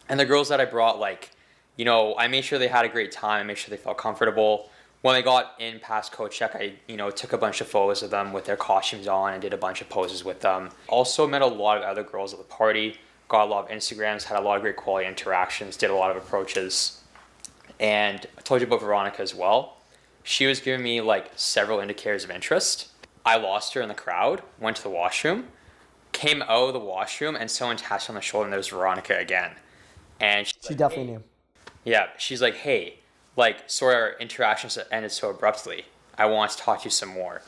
And the girls that I brought, like, you know, I made sure they had a great time. I made sure they felt comfortable. When they got in past coach check, I, you know, took a bunch of photos of them with their costumes on and did a bunch of poses with them. Also met a lot of other girls at the party, got a lot of Instagrams, had a lot of great quality interactions, did a lot of approaches. And I told you about Veronica as well. She was giving me like several indicators of interest. I lost her in the crowd, went to the washroom, came out of the washroom, and someone tapped her on the shoulder, and there was Veronica again. And she definitely knew. Yeah, she's like, hey, like, sorry our interactions ended so abruptly. I want to talk to you some more.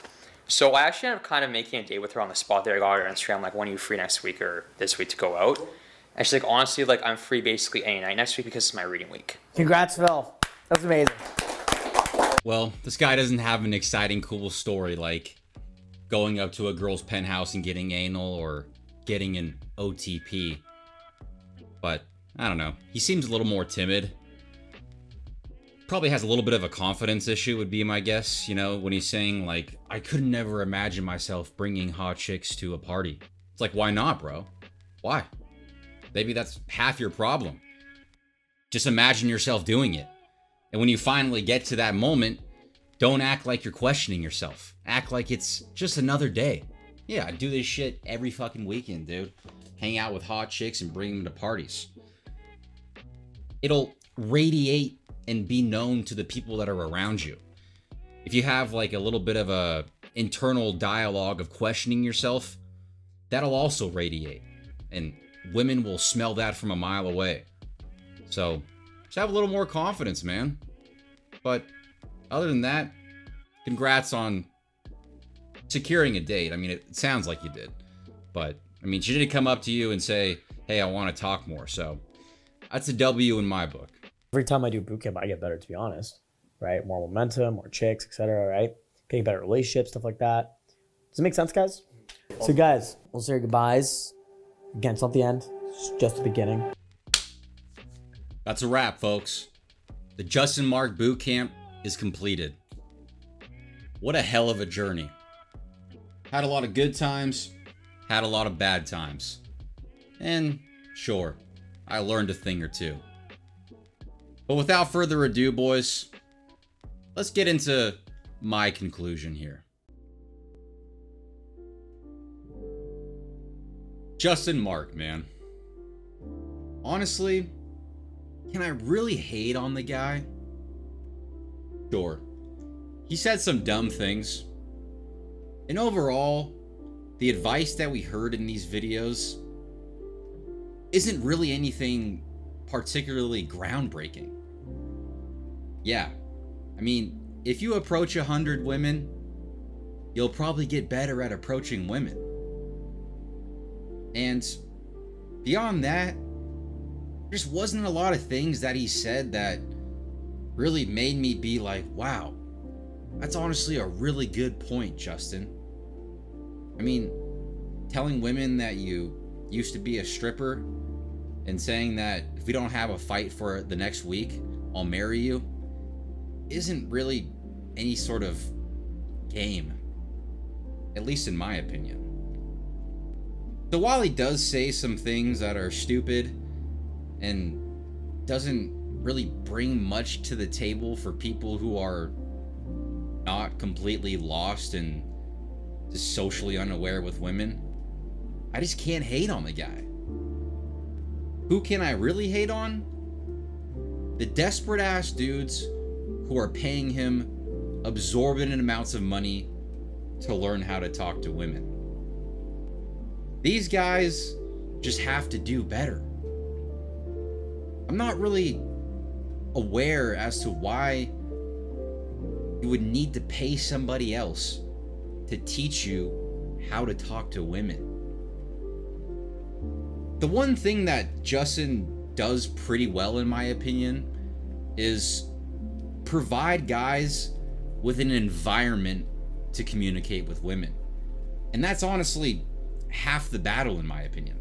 So I actually ended up kind of making a date with her on the spot there. I got her on Instagram, like, when are you free next week or this week to go out? And she's like, honestly, like, I'm free basically any night next week because it's my reading week. Congrats, Phil. That's amazing. Well, this guy doesn't have an exciting, cool story like going up to a girl's penthouse and getting anal or getting an OTP. But I don't know. He seems a little more timid. Probably has a little bit of a confidence issue would be my guess, you know, when he's saying like, I could never imagine myself bringing hot chicks to a party. It's like, why not, bro? Why? Maybe that's half your problem. Just imagine yourself doing it. And when you finally get to that moment, don't act like you're questioning yourself. Act like it's just another day. Yeah, I do this shit every fucking weekend, dude. Hang out with hot chicks and bring them to parties. It'll radiate and be known to the people that are around you. If you have like a little bit of a internal dialogue of questioning yourself, that'll also radiate. And women will smell that from a mile away. So just have a little more confidence, man. But other than that, congrats on securing a date. I mean, it sounds like you did. But, I mean, she didn't come up to you and say, hey, I want to talk more. So that's a W in my book. Every time I do boot camp, I get better, to be honest, right? More momentum, more chicks, etc., right? Getting better relationships, stuff like that. Does it make sense, guys? So, guys, we'll say goodbyes. Again, it's not the end. It's just the beginning. That's a wrap, folks. The Justin Marc boot camp is completed. What a hell of a journey. Had a lot of good times, had a lot of bad times. And sure, I learned a thing or two. But without further ado, boys, let's get into my conclusion here. Justin Marc, man. Honestly, can I really hate on the guy? Sure. He said some dumb things. And overall, the advice that we heard in these videos isn't really anything particularly groundbreaking. Yeah, I mean, if you approach 100 women, you'll probably get better at approaching women. And beyond that, there just wasn't a lot of things that he said that really made me be like, wow, that's honestly a really good point, Justin. I mean, telling women that you used to be a stripper and saying that if we don't have a fight for the next week, I'll marry you, isn't really any sort of game, at least in my opinion. So while he does say some things that are stupid and doesn't really bring much to the table for people who are not completely lost and just socially unaware with women, I just can't hate on the guy. Who can I really hate on? The desperate ass dudes who are paying him absorbent amounts of money to learn how to talk to women. These guys just have to do better. I'm not really aware as to why you would need to pay somebody else to teach you how to talk to women. The one thing that Justin does pretty well, in my opinion, is provide guys with an environment to communicate with women. And that's honestly half the battle, in my opinion.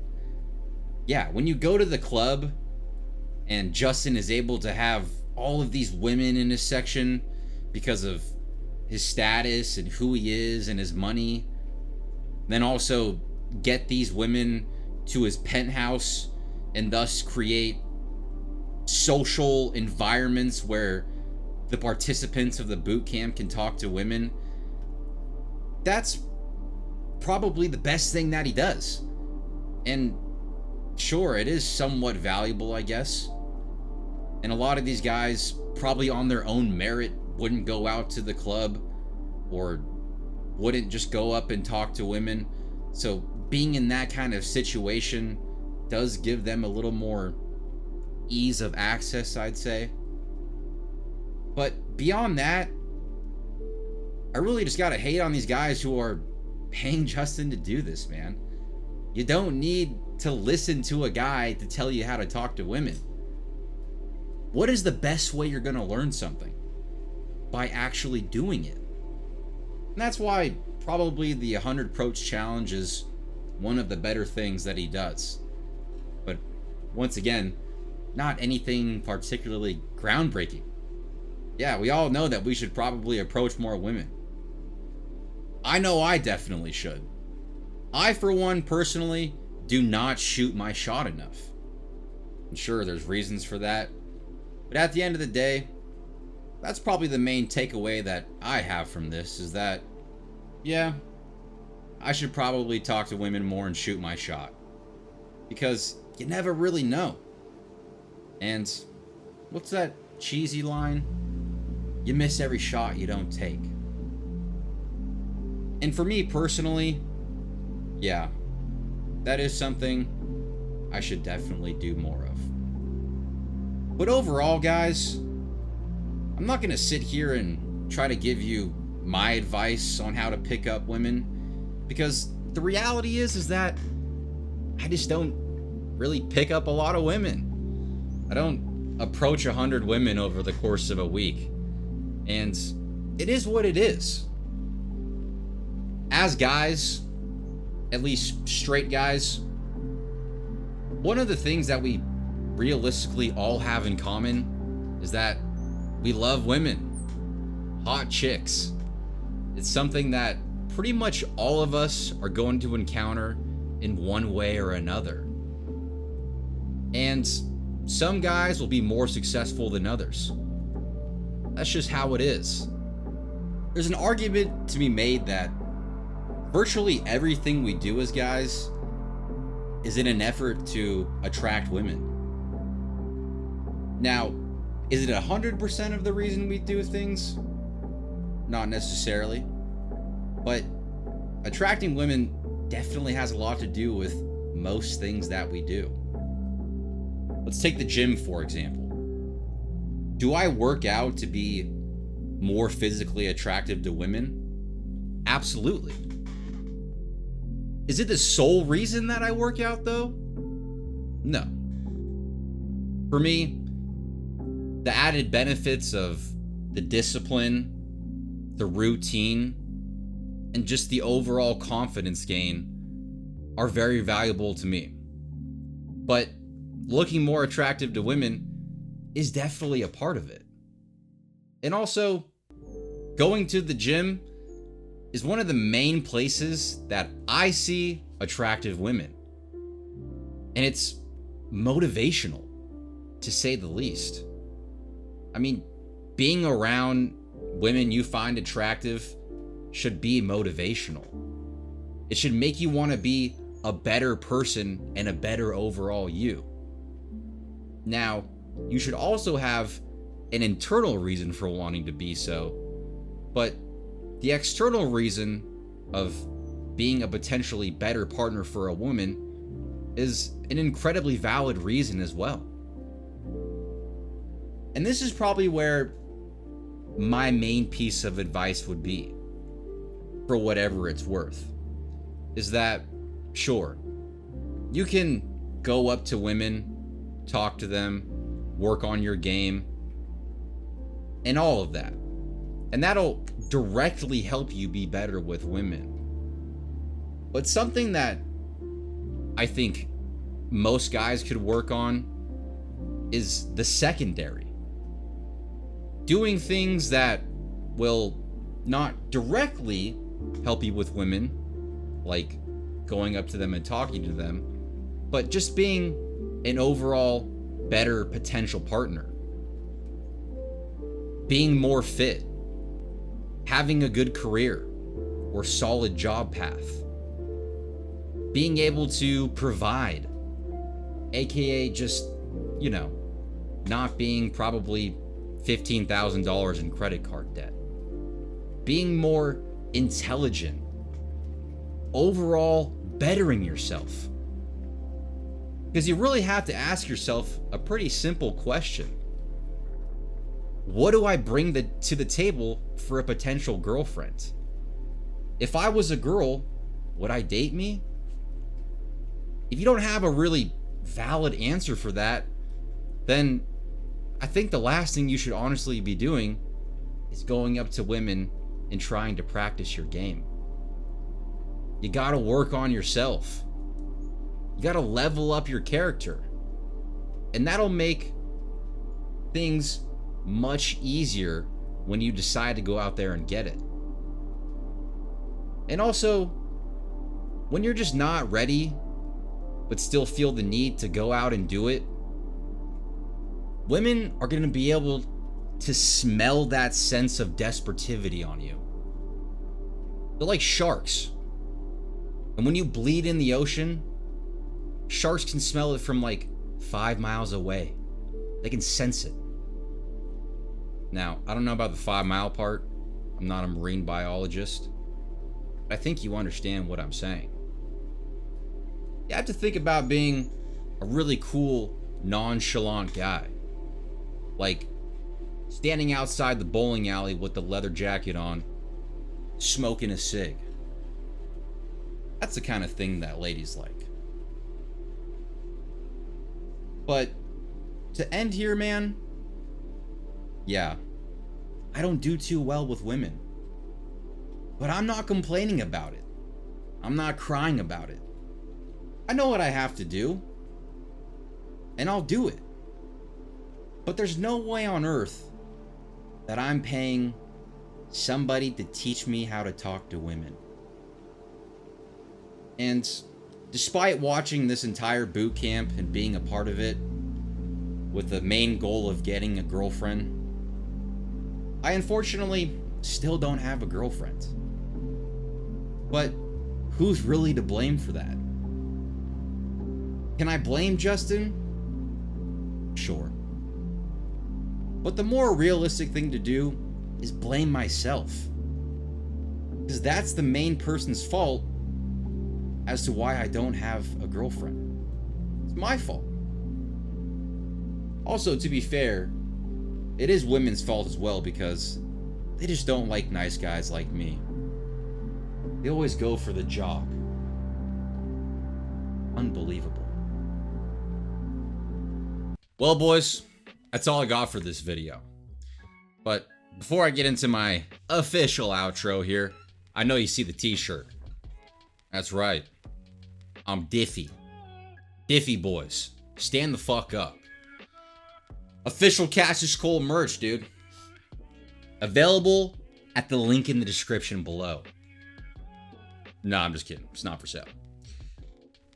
Yeah, when you go to the club and Justin is able to have all of these women in his section because of his status and who he is and his money, then also get these women to his penthouse and thus create social environments where the participants of the boot camp can talk to women, that's probably the best thing that he does. And sure, it is somewhat valuable, I guess. And a lot of these guys, probably on their own merit, wouldn't go out to the club or wouldn't just go up and talk to women. So being in that kind of situation does give them a little more ease of access, I'd say. But beyond that, I really just gotta hate on these guys who are paying Justin to do this, man. You don't need to listen to a guy to tell you how to talk to women. What is the best way you're gonna learn something? By actually doing it. And that's why probably the 100 Approach Challenge is one of the better things that he does. But once again, not anything particularly groundbreaking. Yeah, we all know that we should probably approach more women. I know I definitely should. I, for one, personally, do not shoot my shot enough. I'm sure there's reasons for that. But at the end of the day, that's probably the main takeaway that I have from this, is that, yeah, I should probably talk to women more and shoot my shot. Because you never really know. And what's that cheesy line? You miss every shot you don't take. And for me personally, yeah, that is something I should definitely do more of. But overall, guys, I'm not gonna sit here and try to give you my advice on how to pick up women, because the reality is that I just don't really pick up a lot of women. I don't approach 100 women over the course of a week. And it is what it is. As guys, at least straight guys, one of the things that we realistically all have in common is that we love women. Hot chicks. It's something that pretty much all of us are going to encounter in one way or another. And some guys will be more successful than others. That's just how it is. There's an argument to be made that virtually everything we do as guys is in an effort to attract women. Now, is it 100% of the reason we do things? Not necessarily. But attracting women definitely has a lot to do with most things that we do. Let's take the gym, for example. Do I work out to be more physically attractive to women? Absolutely. Is it the sole reason that I work out, though? No. For me, the added benefits of the discipline, the routine, and just the overall confidence gain are very valuable to me. But looking more attractive to women is definitely a part of it. And also, going to the gym is one of the main places that I see attractive women. And it's motivational, to say the least. I mean, being around women you find attractive should be motivational. It should make you want to be a better person and a better overall you. Now, you should also have an internal reason for wanting to be so, but the external reason of being a potentially better partner for a woman is an incredibly valid reason as well. And this is probably where my main piece of advice would be, for whatever it's worth, is that, sure, you can go up to women, talk to them, work on your game, and all of that. And that'll directly help you be better with women. But something that I think most guys could work on is the secondary. Doing things that will not directly help you with women, like going up to them and talking to them, but just being an overall better potential partner. Being more fit, having a good career or solid job path, being able to provide, aka just, you know, not being probably $15,000 in credit card debt, being more intelligent, overall bettering yourself. Because you really have to ask yourself a pretty simple question. What do I bring to the table for a potential girlfriend? If I was a girl, would I date me? If you don't have a really valid answer for that, then I think the last thing you should honestly be doing is going up to women and trying to practice your game. You gotta work on yourself. You gotta level up your character. And that'll make things much easier when you decide to go out there and get it. And also, when you're just not ready, but still feel the need to go out and do it, women are gonna be able to smell that sense of desperativeness on you. They're like sharks. And when you bleed in the ocean, sharks can smell it from like 5 miles away. They can sense it. Now, I don't know about the 5 mile part. I'm not a marine biologist. But I think you understand what I'm saying. You have to think about being a really cool, nonchalant guy. Like standing outside the bowling alley with the leather jacket on, smoking a cig. That's the kind of thing that ladies like. But to end here, man, yeah, I don't do too well with women. But I'm not complaining about it. I'm not crying about it. I know what I have to do, and I'll do it. But there's no way on earth that I'm paying somebody to teach me how to talk to women. And despite watching this entire boot camp and being a part of it with the main goal of getting a girlfriend, I unfortunately still don't have a girlfriend. But who's really to blame for that? Can I blame Justin? Sure. But the more realistic thing to do is blame myself. Because that's the main person's fault as to why I don't have a girlfriend. It's my fault. Also, to be fair, it is women's fault as well because they just don't like nice guys like me. They always go for the jock. Unbelievable. Well, boys, that's all I got for this video. But before I get into my official outro here, I know you see the t-shirt. That's right. I'm Diffy. Diffy boys. Stand the fuck up. Official Cassius Cole merch, dude. Available at the link in the description below. No, I'm just kidding. It's not for sale.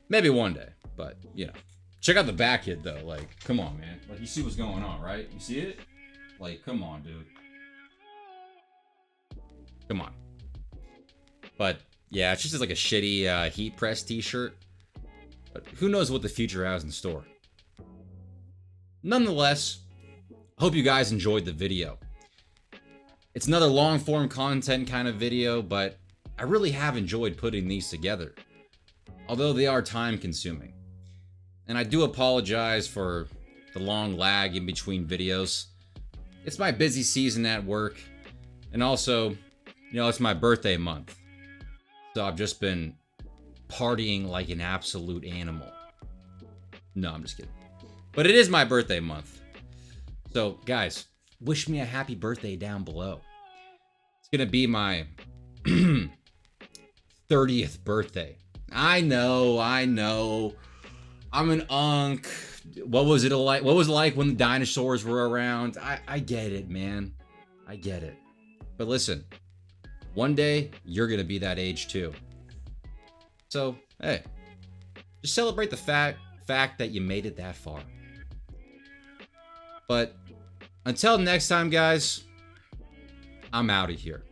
Maybe one day, but, you know. Check out the back kit, though. Like, come on, man. Like, you see what's going on, right? You see it? Like, come on, dude. Come on. But, yeah, it's just like a shitty heat press t-shirt. But who knows what the future has in store. Nonetheless, I hope you guys enjoyed the video. It's another long-form content kind of video, but I really have enjoyed putting these together. Although they are time-consuming. And I do apologize for the long lag in between videos. It's my busy season at work. And also, you know, it's my birthday month. So I've just been partying like an absolute animal. No, I'm just kidding. But it is my birthday month. So, guys, wish me a happy birthday down below. It's going to be my 30th birthday. I know. I'm an unk. What was it like? What was it like when the dinosaurs were around? I get it, man. I get it. But listen, one day you're going to be that age too. So, hey, just celebrate the fact that you made it that far. But until next time, guys, I'm out of here.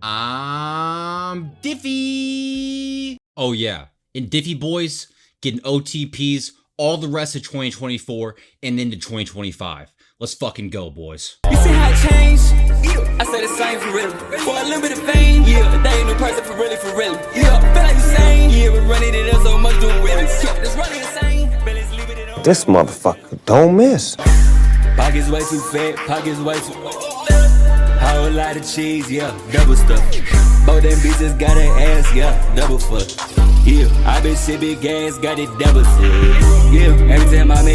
I'm Diffy. Oh yeah, and Diffy boys getting OTPs all the rest of 2024 and into 2025. Let's fucking go, boys. You see how it changed? Yeah. I say the same for real. For a little bit of fame, yeah. They ain't no person for really, for real. Yeah, feel like you same. Yeah, we're running it up so much doing with it. Yeah, it's running the same. This motherfucker don't miss. Pockets way too fat, pockets way too. Whole lot of cheese, yeah, double stuff. Both them bitches got an ass, yeah, double fuck. Yeah, I been sipping gas, got it double full. Yeah, every time I make